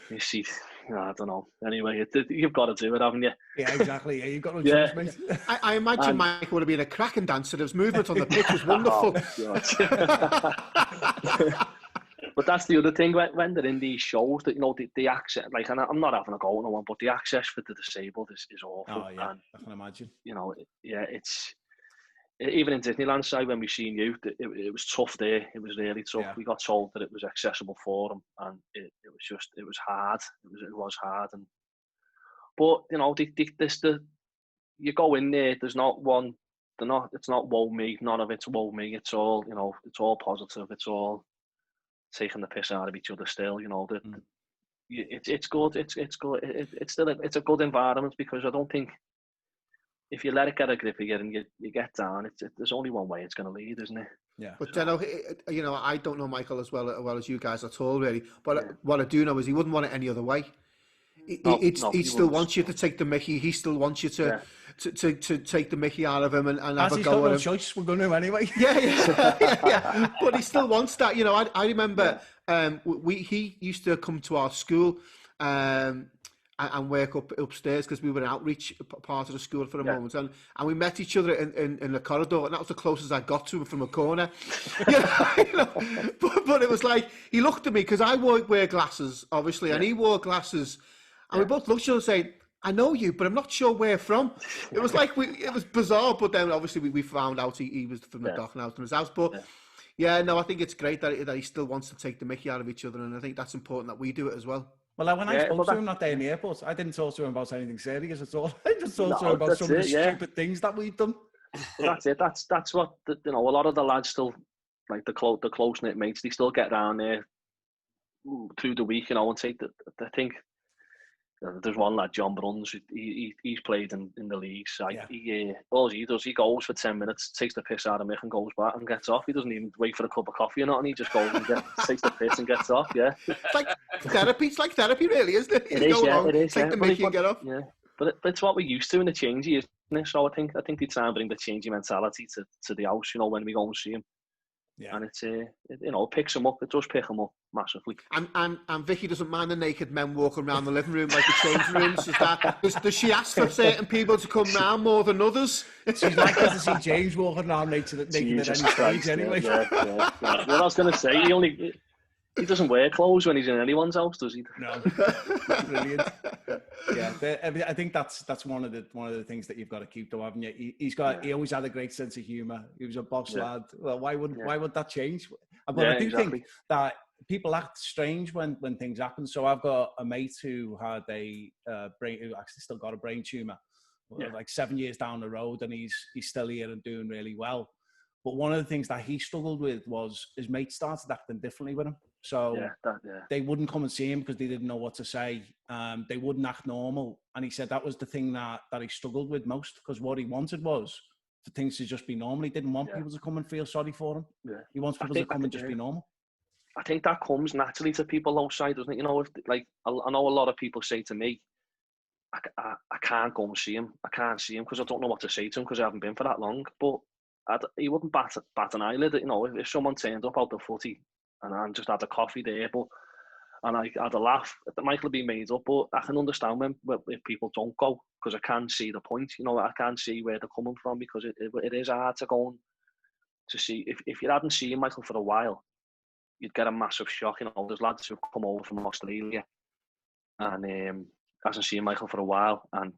you see, I don't know. Anyway, you've got to do it, haven't you? Yeah, exactly. Yeah, you've got no choice, mate. I imagine Mike would have been a cracking dancer. His movement on the pitch was wonderful. But that's the other thing when they're in these shows, that, you know, the access, like, and I'm not having a go at no one, but the access for the disabled is awful. Oh yeah, and, I can imagine. You know, it's even in Disneyland side when we seen you, it was tough there. It was really tough. Yeah. We got told that it was accessible for them, and it was hard. It was hard, but you know, you go in there. There's not one. It's not woe me. None of it's woe me. It's all, you know. It's all positive. It's all taking the piss out of each other still, you know. It's good. It's good. It's still a good environment, because I don't think if you let it get a grip of you and you get down, there's only one way it's going to lead, isn't it? Yeah. But Deno, you know, I don't know Michael as well as you guys at all, really. But what I do know is he wouldn't want it any other way. He still wants you to take the mickey. He still wants you to take the mickey out of him and have a go at him. No choice. We're going to anyway. Yeah. But he still wants that. You know, I remember he used to come to our school and work upstairs, because we were an outreach part of the school for a moment, and we met each other in the corridor, and that was the closest I got to him from a corner. But it was like, he looked at me, because I wear glasses, obviously, and he wore glasses. And we both looked at each other and said, I know you, but I'm not sure where from. It was like, it was bizarre, but then obviously we found out he was from the dock and out from his house. But I think it's great that he still wants to take the mickey out of each other, and I think that's important that we do it as well. Well, when I spoke to him that day in the airport, I didn't talk to him about anything serious at all. I just talked to him about some of the stupid things that we've done. That's it. That's what, you know, a lot of the lads still, like the close-knit mates, they still get down there through the week, you know, and take I think there's one lad, John Bruns, he's played in the league side. All he does, he goes for 10 minutes, takes the piss out of Mick and goes back and gets off. He doesn't even wait for a cup of coffee or nothing. He just goes and takes the piss and gets off. Yeah, it's like therapy. It's like therapy, really, isn't it? It is. Take the mickey and get off. Yeah, but it's what we're used to in the changey, isn't it? So I think they try and bring the changey mentality to the house, you know, when we go and see him. Yeah. And it's you know, it picks him up. It does pick him up massively. And Vicky doesn't mind the naked men walking around the living room like the changing rooms. Does she ask for certain people to come round more than others? She's likely to see James walking around naked at any stage anyway. Yeah. Well, I was going to say, he doesn't wear clothes when he's in anyone's house, does he? No. Brilliant. Yeah, I think that's one of the things that you've got to keep, though, haven't you? He always had a great sense of humour. He was a boss lad. Well, why would that change? But I do think that people act strange when things happen. So I've got a mate who had who actually still got a brain tumour, like 7 years down the road, and he's still here and doing really well. But one of the things that he struggled with was his mates started acting differently with him. So they wouldn't come and see him because they didn't know what to say. They wouldn't act normal. And he said that was the thing that he struggled with most, because what he wanted was for things to just be normal. He didn't want people to come and feel sorry for him. Yeah. He wants people to come and just be normal. I think that comes naturally to people outside, doesn't it? You know, I know a lot of people say to me, I can't go and see him. I can't see him because I don't know what to say to him because I haven't been for that long. But he wouldn't bat an eyelid. You know, if someone turned up out the footy and I just had a coffee there, and I had a laugh, that might have been made up, but I can understand if people don't go, because I can see the point. You know, I can see where they're coming from, because it is hard to go to see. If you hadn't seen Michael for a while, you'd get a massive shock. You know, there's lads who've come over from Australia and hasn't seen Michael for a while, and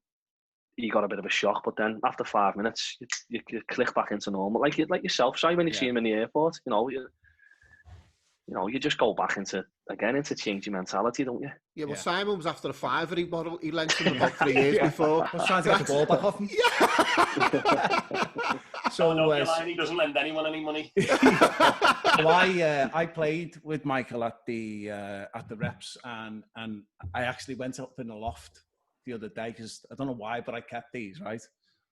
he got a bit of a shock. But then after 5 minutes, you click back into normal, like yourself, Si, when you see him in the airport. You know, you know, you just go back into changing mentality, don't you? Yeah, well, Simon was after a fiver he lent him about 3 years before. I was trying to get the ball back off him. So he doesn't lend anyone any money. So I played with Michael at the reps, and I actually went up in the loft the other day because I don't know why, but I kept these, right?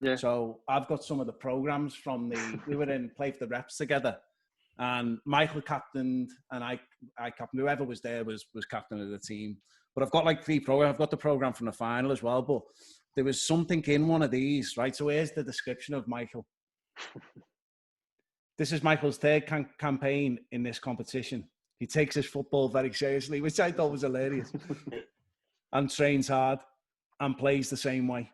Yeah. So I've got some of the programs from we were played for the reps together. And Michael captained, and I captained. Whoever was there was captain of the team. But I've got like 3 programs. I've got the program from the final as well. But there was something in one of these, right? So here's the description of Michael. This is Michael's 3rd campaign in this competition. He takes his football very seriously, which I thought was hilarious, and trains hard and plays the same way.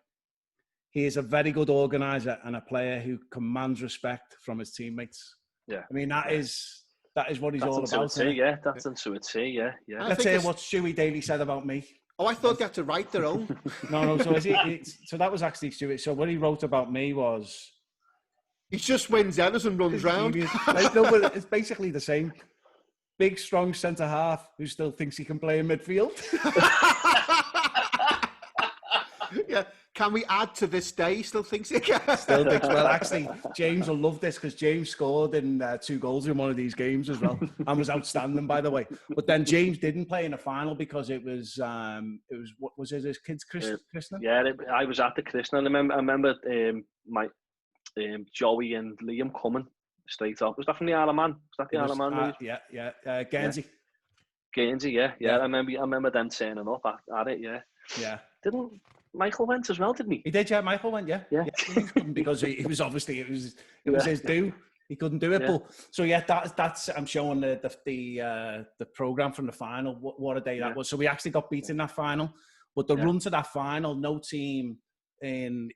He is a very good organizer and a player who commands respect from his teammates. Yeah, I mean that is what he's all about. Yeah, that's intuitive. Yeah. Let's hear what Stewie Daly said about me. Oh, I thought they had to write their own. No. So so that was actually Stewie. So what he wrote about me was he just wins Dennis and runs round. No, but it's basically the same. Big, strong centre half who still thinks he can play in midfield. Yeah. Can we add to this day? He still thinks he can. Still thinks. Well, actually, James will love this because James scored in 2 goals in one of these games as well, and was outstanding, by the way. But then James didn't play in the final because it was what was it? His kid's christening. Yeah, I was at the christening. I remember my Joey and Liam coming straight up. Was that from the Isle of Man? Was that the Isle of Man? Yeah. Guernsey. Guernsey, yeah. I remember them turning up at it. Yeah. Didn't Michael went as well, didn't he? He did, yeah. Michael went, yeah. He couldn't because he was obviously it was his due. He couldn't do it, but so that's I'm showing the program from the final. What a day that was! So we actually got beaten in that final, but the run to that final, no team in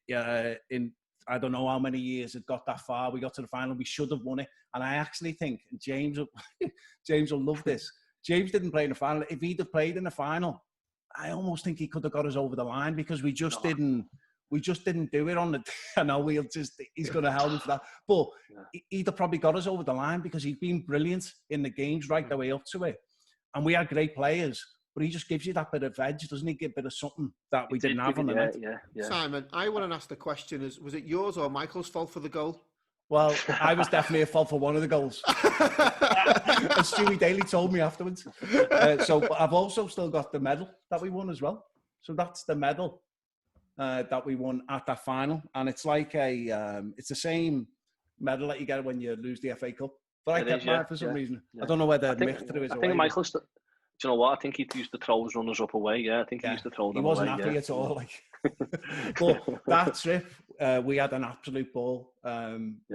I don't know how many years had got that far. We got to the final. We should have won it, and I actually think James will love this. James didn't play in the final. If he'd have played in the final, I almost think he could have got us over the line because we just didn't do it on the. I know he's going to help me for that, but he'd have probably got us over the line because he's been brilliant in the games right the way up to it, and we had great players. But he just gives you that bit of edge, doesn't he? Give a bit of something that we didn't have on the night. Yeah. Simon, I want to ask the question: was it yours or Michael's fault for the goal? Well, I was definitely at fault for one of the goals. And Stewie Daly told me afterwards. But I've also still got the medal that we won as well. So that's the medal that we won at that final. And it's like it's the same medal that you get when you lose the FA Cup. But I kept mine for some reason. Yeah. I don't know whether Mick threw his away. I think Michael's... Do you know what? I think he used to throw his runners up away. Yeah, I think he used to throw them away. He wasn't happy at all. Like. But that trip, we had an absolute ball.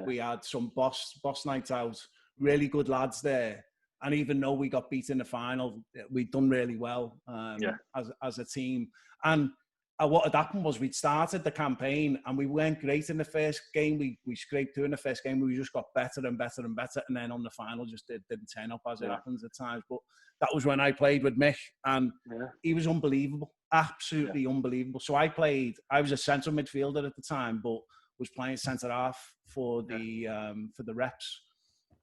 We had some boss nights out, really good lads there. And even though we got beat in the final, we'd done really well as a team. And what had happened was we'd started the campaign and we weren't great in the first game. We scraped through in the first game. We just got better and better and better. And then on the final, just didn't turn up as it happens at times. But that was when I played with Mick and he was unbelievable, absolutely unbelievable. So I was a central midfielder at the time, but was playing centre half for the reps.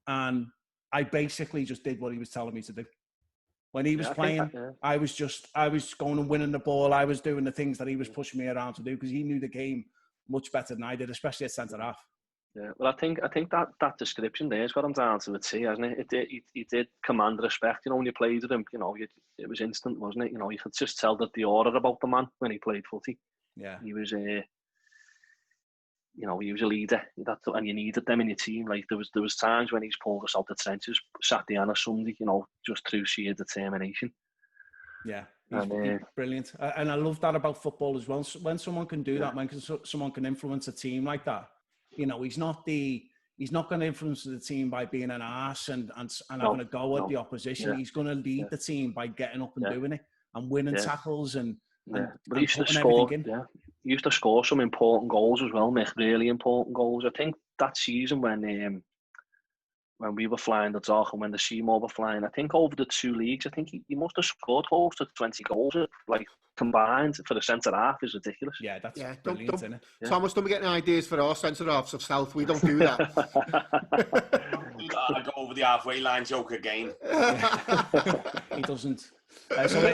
And I basically just did what he was telling me to do. When he was playing, I was going and winning the ball. I was doing the things that he was pushing me around to do because he knew the game much better than I did, especially at centre half. Yeah, well, I think that description there has got him down to a T, hasn't it? He did command respect. You know, when you played with him, you know, it was instant, wasn't it? You know, you could just tell that the aura about the man when he played footy. Yeah, he was he was a leader, and you needed them in your team. Like there was times when he's pulled us out the trenches, Saturday and a Sunday, you know, just through sheer determination. Yeah, he's brilliant, and I love that about football as well. When someone can do that, when someone can influence a team like that, you know, he's not going to influence the team by being an arse and having a go at the opposition. He's going to lead the team by getting up and doing it and winning tackles and but he used to score. Yeah, he used to score some important goals as well, Mick. Really important goals. I think that season when we were flying the Dock and when the Seymour were flying, I think over the 2 leagues, I think he must have scored close to 20 goals, like combined for the centre half. Is ridiculous. Yeah, that's brilliant, isn't it? Thomas, don't be getting ideas for our centre halves of South. We don't do that. to go over the halfway line joke again. He doesn't.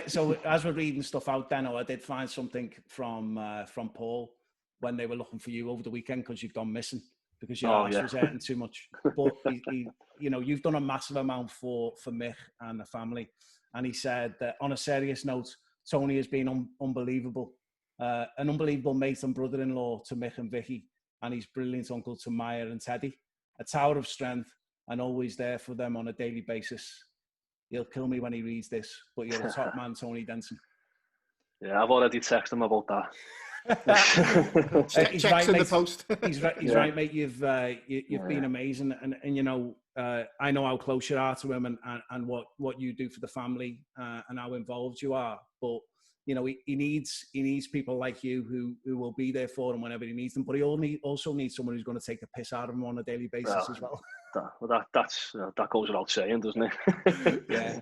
So as we're reading stuff out, Deno, I did find something from Paul when they were looking for you over the weekend because you've gone missing because your arse was hurting too much. But he, you know, you've done a massive amount for Mick and the family, and he said that on a serious note, Tony has been unbelievable, an unbelievable mate and brother-in-law to Mick and Vicky, and he's brilliant uncle to Maya and Teddy, a tower of strength, and always there for them on a daily basis. He'll kill me when he reads this, but you're a top man, Tony Denson. Yeah, I've already texted him about that. Checks right, in mate. The post. He's right, mate. You've been amazing, and you know, I know how close you are to him, and what you do for the family, and how involved you are. But you know, he needs people like you who will be there for him whenever he needs them. But he also needs someone who's going to take the piss out of him on a daily basis as well. That goes without saying, doesn't it? Yeah.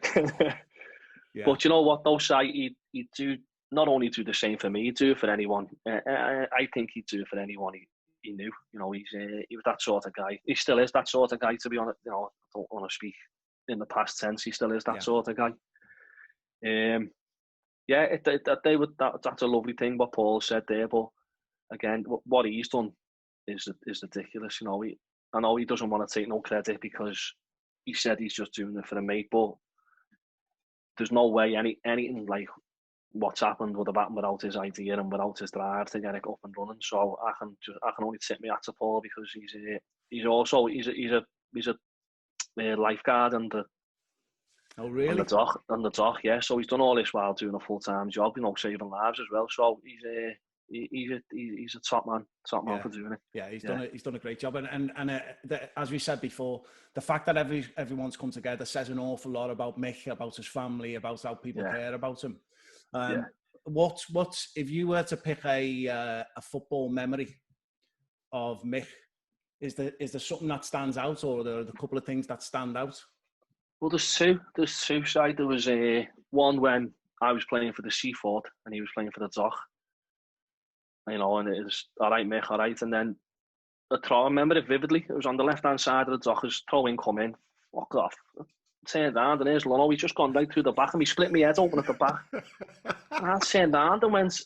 But you know what, though, Si, he'd do not only do the same for me, he'd do it for anyone. I think he'd do it for anyone he knew. You know, he was that sort of guy. He still is that sort of guy, to be honest. You know, I don't want to speak in the past tense. He still is that sort of guy. That's a lovely thing what Paul said there. But again, what he's done is ridiculous. You know, I know he doesn't want to take no credit because he said he's just doing it for the mate, but there's no way anything like what's happened would have happened without his idea and without his drive to get it up and running. So I can only tip my hat to Paul because he's a lifeguard and oh really? On the dock, yeah. So he's done all this while doing a full-time job, you know, saving lives as well. So he's a top man for doing it. Yeah, he's done a great job, and as we said before, the fact that everyone's come together says an awful lot about Mick, about his family, about how people care about him. What's if you were to pick a football memory of Mick? Is there something that stands out, or are there a couple of things that stand out? Well, there's two. Side. There was one when I was playing for the Seaford and he was playing for the Dock. You know, and it was all right, Mick, all right. And then the throw, I remember it vividly. It was on the left-hand side of the Dock. His throw-in come in, fucked off. Turned around and there's Leno. He's just gone right through the back and he split my head open at the back. And I turned around and went,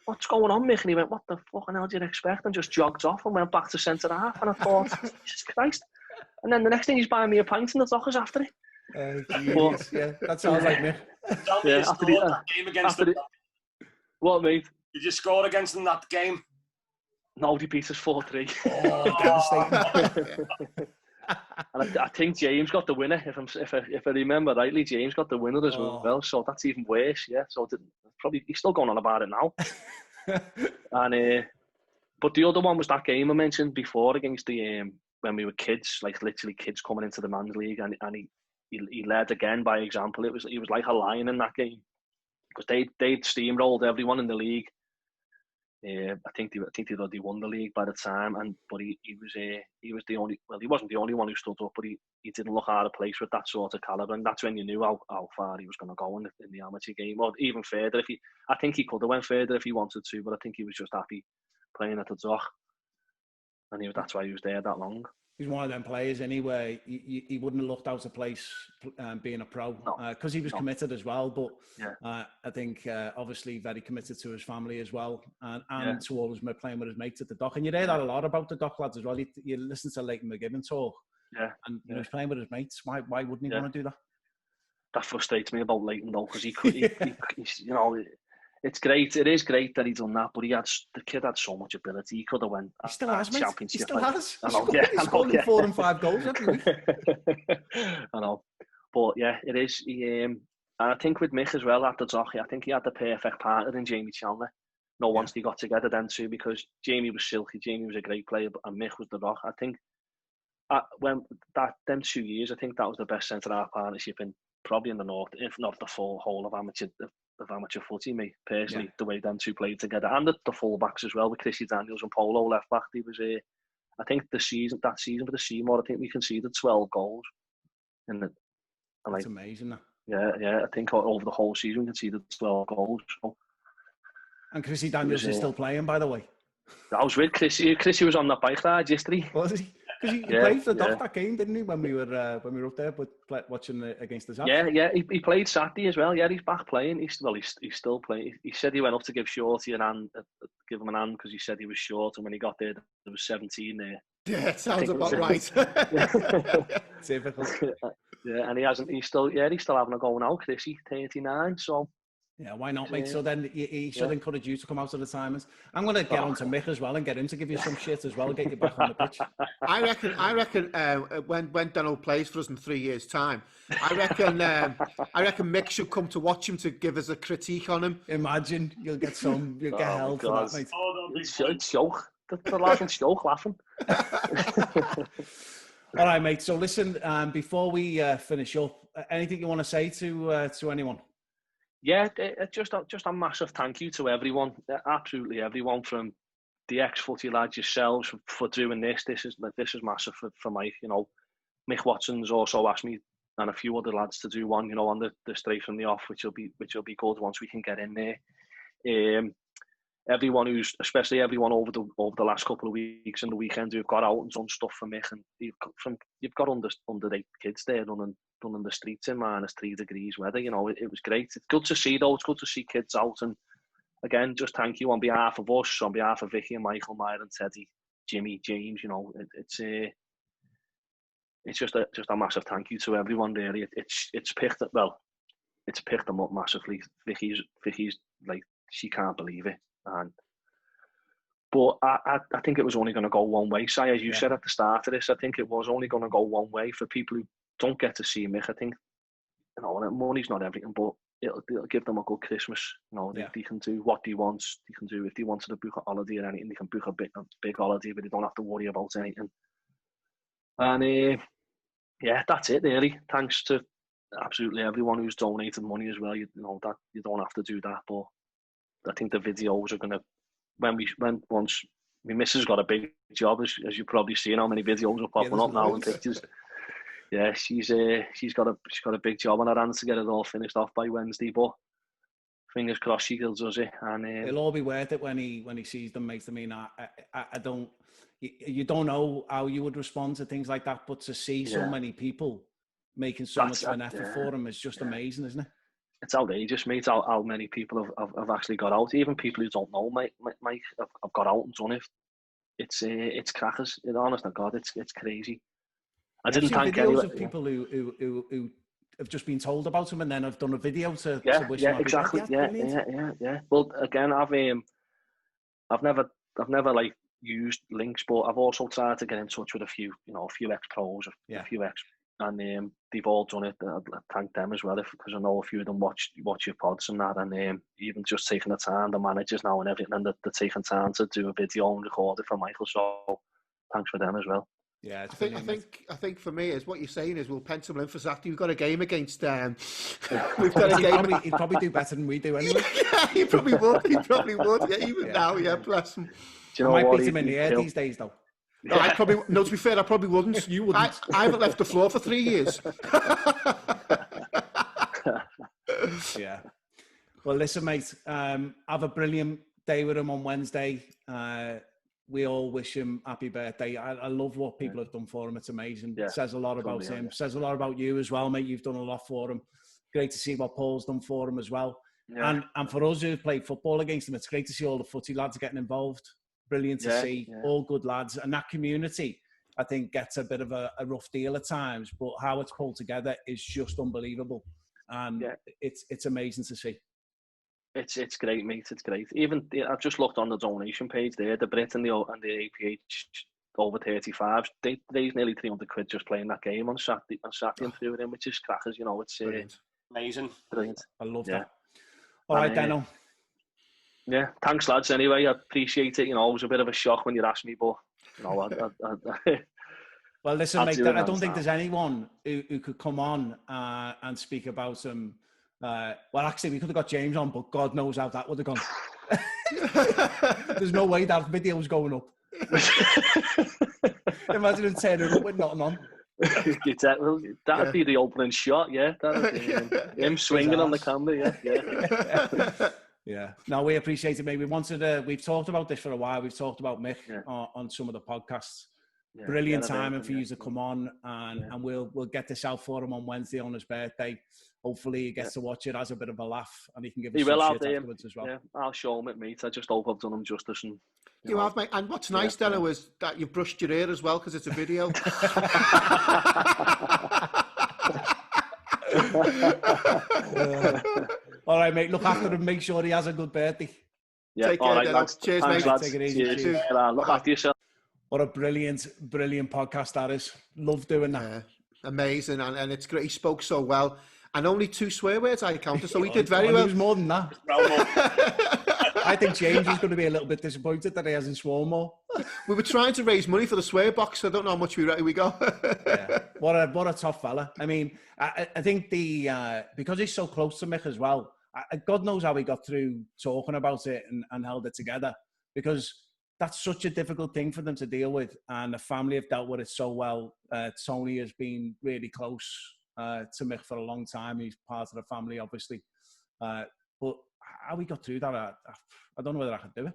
what's going on, Mick? And he went, what the fucking hell do you expect? And just jogged off and went back to centre half. And I thought, Jesus Christ. And then the next thing he's buying me a pint and the Dockers after it. Yeah, that sounds like me. Tell me you scored that game against them. What, mate? Did you score against them that game? No, they beat us 4-3. Oh, devastating. And I think James got the winner. If I remember rightly, James got the winner as well. So that's even worse. Yeah. So probably he's still going on about it now. And but the other one was that game I mentioned before against the when we were kids, like literally kids coming into the Men's League, and he led again by example. He was like a lion in that game because they'd steamrolled everyone in the league. I think they'd already won the league by the time, but he was the only. Well, he wasn't the only one who stood up, but he didn't look out of place with that sort of calibre, and that's when you knew how far he was going to go in the amateur game, or even further. I think he could have went further if he wanted to, but I think he was just happy playing at the Dock, and that's why he was there that long. He's one of them players anyway. He wouldn't have looked out of place being a pro because he was committed as well. But I think obviously very committed to his family as well, and to always playing with his mates at the Dock. And you hear that a lot about the Dock lads as well. You listen to Leighton McGibbon talk, and he's playing with his mates. Why wouldn't he want to do that? That frustrates me about Leighton though, because he's, you know. It's great. It is great that he's done that, but the kid had so much ability. He could have went. He still has, mate. He still has. He's scored 4 and 5 goals every week. I know, but yeah, it is. And I think with Mick as well at the Dock, I think he had the perfect partner in Jamie Chandler. Once they got together then too, because Jamie was silky, Jamie was a great player, and Mick was the rock. I think them 2 years, I think that was the best centre half partnership in probably in the north, if not the full whole of amateur footy, me personally, the way them two played together, and the full backs as well with Chrissy Daniels and Polo left back. He was I think that season for the Seymour, I think we conceded 12 goals. That's amazing. Yeah, I think over the whole season we conceded 12 goals. So. And Chrissy Daniels is still playing, by the way. I was with Chrissy. Chrissy was on that bike ride yesterday. Was he? Because he played for the Dock that game, didn't he? When we were up there, but watching against the Zaps. Yeah. He played Saturday as well. Yeah, he's back playing. He's still playing. He said he went up to give Shorty give him an hand because he said he was short, and when he got there was 17 there. Yeah, it sounds about right. Typical. Yeah, and he's still having a go now, Chrissy, 39. So. Yeah, why not, mate? So then he should encourage you to come out of the timers. I'm going to get on to Mick as well and get him to give you some shit as well and get you back on the pitch. I reckon when Deno plays for us in 3 years' time, I reckon Mick should come to watch him to give us a critique on him. Imagine you'll get held for that, mate. It's joke. The lad will joke laughing. All right, mate. So listen, before we finish up, anything you want to say to anyone? Yeah, just a massive thank you to everyone, absolutely everyone, from the ex-footy lads yourselves for doing this. This is massive for Mike. You know, Mick Watson's also asked me and a few other lads to do one, you know, on the straight from the off, which will be good once we can get in there. Everyone especially everyone over the last couple of weeks and the weekend who've got out and done stuff for Mick, and you've got under 8 kids there running the streets in -3 degrees weather. You know, it was great. It's good to see though. It's good to see kids out, and again, just thank you on behalf of us, on behalf of Vicky and Michael, Myron, Teddy, Jimmy, James. You know, it's just a massive thank you to everyone. Really, it's picked them up massively. Vicky's like, she can't believe it. But I think it was only going to go one way. Si, as you said at the start of this, I think it was only going to go one way for people who don't get to see Mick. I think, you know, money's not everything, but it'll give them a good Christmas. You know, they can do what they want. They can do, if they wanted to book a holiday or anything, they can book a big holiday, but they don't have to worry about anything. And yeah, that's it really. Thanks to absolutely everyone who's donated money as well. You know that you don't have to do that, but I think the videos are gonna, once my missus got a big job, as you've probably seen how many videos are popping up now and pictures. Yeah, she's got a big job on her hands to get it all finished off by Wednesday, but fingers crossed she does it. And it'll all be worth it when he sees them, mate. I mean, I don't, you don't know how you would respond to things like that, but to see so many people making so much of an effort for him is just amazing, isn't it? It's outrageous, mate, how many people have actually got out. Even people who don't know Mike have got out and done it. It's crackers. Honest to God, it's crazy. I didn't thank videos of people who have just been told about him and then have done a video to wish him exactly. Yeah. Well, again, I've never like used links, but I've also tried to get in touch with a few ex-pros, a few ex. And they've all done it. I thank them as well, because I know a few of them watch your pods and that, and even just taking the time, the managers now and everything, and they're taking time to do a video and record it for Michael. So thanks for them as well. Yeah, I think for me is what you're saying is we'll pencil in for Saturday. We've got a game against. We've got a game. He'd probably do better than we do anyway. Yeah, he probably would. Yeah, even now. Yeah, bless him. Do you know I might what? beat him in the air these days, though. No, to be fair, I probably wouldn't. You wouldn't. I haven't left the floor for 3 years. Yeah. Well, listen, mate. Have a brilliant day with him on Wednesday. We all wish him happy birthday. I love what people have done for him. It's amazing. It says a lot about him. Says a lot about you as well, mate. You've done a lot for him. Great to see what Paul's done for him as well. Yeah. And for us who've played football against him, it's great to see all the footy lads getting involved. Brilliant to see. All good lads. And that community, I think, gets a bit of a rough deal at times, but how it's pulled together is just unbelievable. And it's amazing to see. It's great, mate. It's great. Even I've just looked on the donation page there. The Brit and the APH over 35s. They raised nearly £300 just playing that game on Saturday and through them, which is crackers. You know, it's amazing. Brilliant. I love that. All right, Deno. Yeah, thanks, lads. Anyway, I appreciate it. You know, it was a bit of a shock when you asked me, but you know, well, listen, mate. I don't think there's anyone who could come on and speak about some. Well, actually, we could have got James on, but God knows how that would have gone. There's no way that video's going up. Imagine him turning up with nothing on. That'd be the opening shot, yeah. That'd be him swinging on the camera, yeah. Yeah. No, we appreciate it, mate. We've talked about this for a while. We've talked about Mick on some of the podcasts. brilliant timing for you to come on, and we'll get this out for him on Wednesday on his birthday. Hopefully he gets to watch it as a bit of a laugh, and he can give us some shit afterwards as well. Yeah, I'll show him it, mate. I just hope I've done him justice. And you have, mate. And what's nice, Deno, is that you've brushed your hair as well, because it's a video. All right, mate. Look after him. Make sure he has a good birthday. Yeah. Take care, Deno. Cheers, mate. Take it easy. Cheers. Look after yourself. What a brilliant podcast that is. Love doing that. Amazing, and it's great. He spoke so well, and only 2 swear words I counted, so he did very well. It was more than that. I think James is going to be a little bit disappointed that he hasn't sworn more. We were trying to raise money for the swear box, so I don't know how much we got. What a tough fella. I mean, I think because he's so close to Mick as well, God knows how he got through talking about it and held it together, because that's such a difficult thing for them to deal with, and the family have dealt with it so well. Tony has been really close to Mick for a long time. He's part of the family, obviously. But how we got through that, I don't know whether I could do it.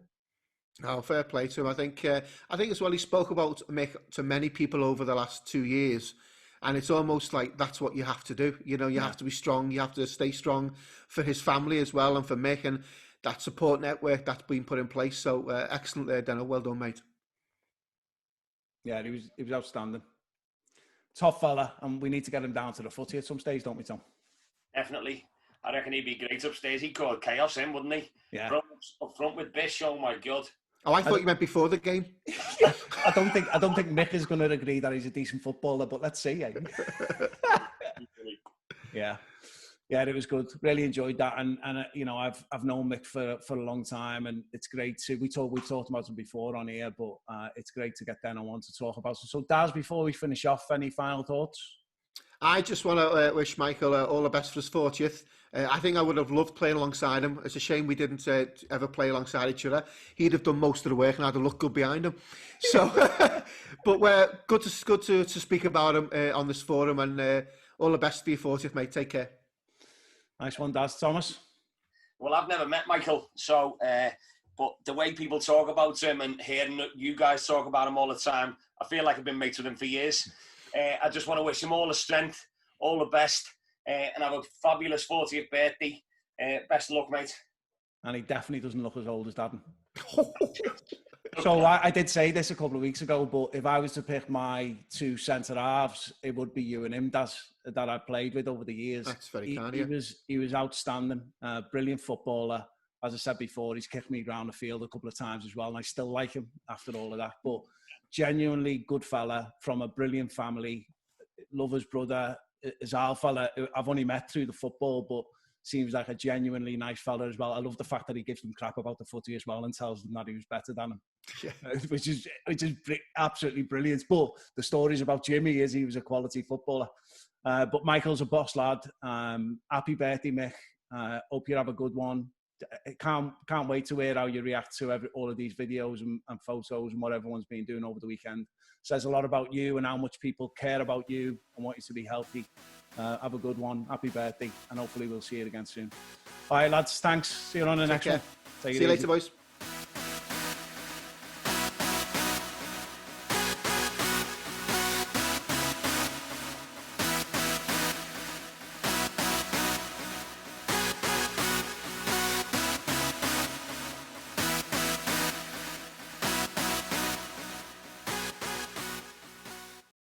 Oh, fair play to him. I think as well, he spoke about Mick to many people over the last 2 years, and it's almost like that's what you have to do. You know, you have to be strong. You have to stay strong for his family as well, and for Mick, and that support network that's been put in place. So excellent there, Deno. Well done, mate. Yeah, he was outstanding. Tough fella, and we need to get him down to the footy at some stage, don't we, Tom? Definitely. I reckon he'd be great upstairs. He'd call chaos in, wouldn't he? Yeah. Up front with Bish, oh my God. Oh, I thought you meant before the game. I don't think Mick is going to agree that he's a decent footballer, but let's see. Yeah, it was good. Really enjoyed that, and you know, I've known Mick for a long time, and it's great to we talked about him before on here, but it's great to get Deno on to talk about. So, Daz, before we finish off, any final thoughts? I just want to wish Michael all the best for his 40th. I think I would have loved playing alongside him. It's a shame we didn't ever play alongside each other. He'd have done most of the work, and I'd have looked good behind him. So, but we're good to speak about him on this forum, and all the best for your 40th, mate. Take care. Nice one, Daz. Thomas? Well, I've never met Michael, so but the way people talk about him and hearing you guys talk about him all the time, I feel like I've been mates with him for years. I just want to wish him all the strength, all the best, and have a fabulous 40th birthday. Best of luck, mate. And he definitely doesn't look as old as Dad. So I did say this a couple of weeks ago, but if I was to pick my 2 centre halves, it would be you and him, Daz, that I played with over the years. That's very kind of you. He was outstanding, brilliant footballer. As I said before, he's kicked me around the field a couple of times as well, and I still like him after all of that. But genuinely good fella from a brilliant family. Love his brother, his our fella. I've only met through the football, but seems like a genuinely nice fella as well. I love the fact that he gives them crap about the footy as well and tells them that he was better than him, which is absolutely brilliant. But the stories about Jimmy is he was a quality footballer. But Michael's a boss lad. Happy birthday, Mick. Hope you have a good one. Can't wait to hear how you react to all of these videos and photos and what everyone's been doing over the weekend. Says a lot about you and how much people care about you and want you to be healthy. Have a good one. Happy birthday, and hopefully we'll see you again soon. All right, lads. Thanks. See you on the next one. See you later, boys.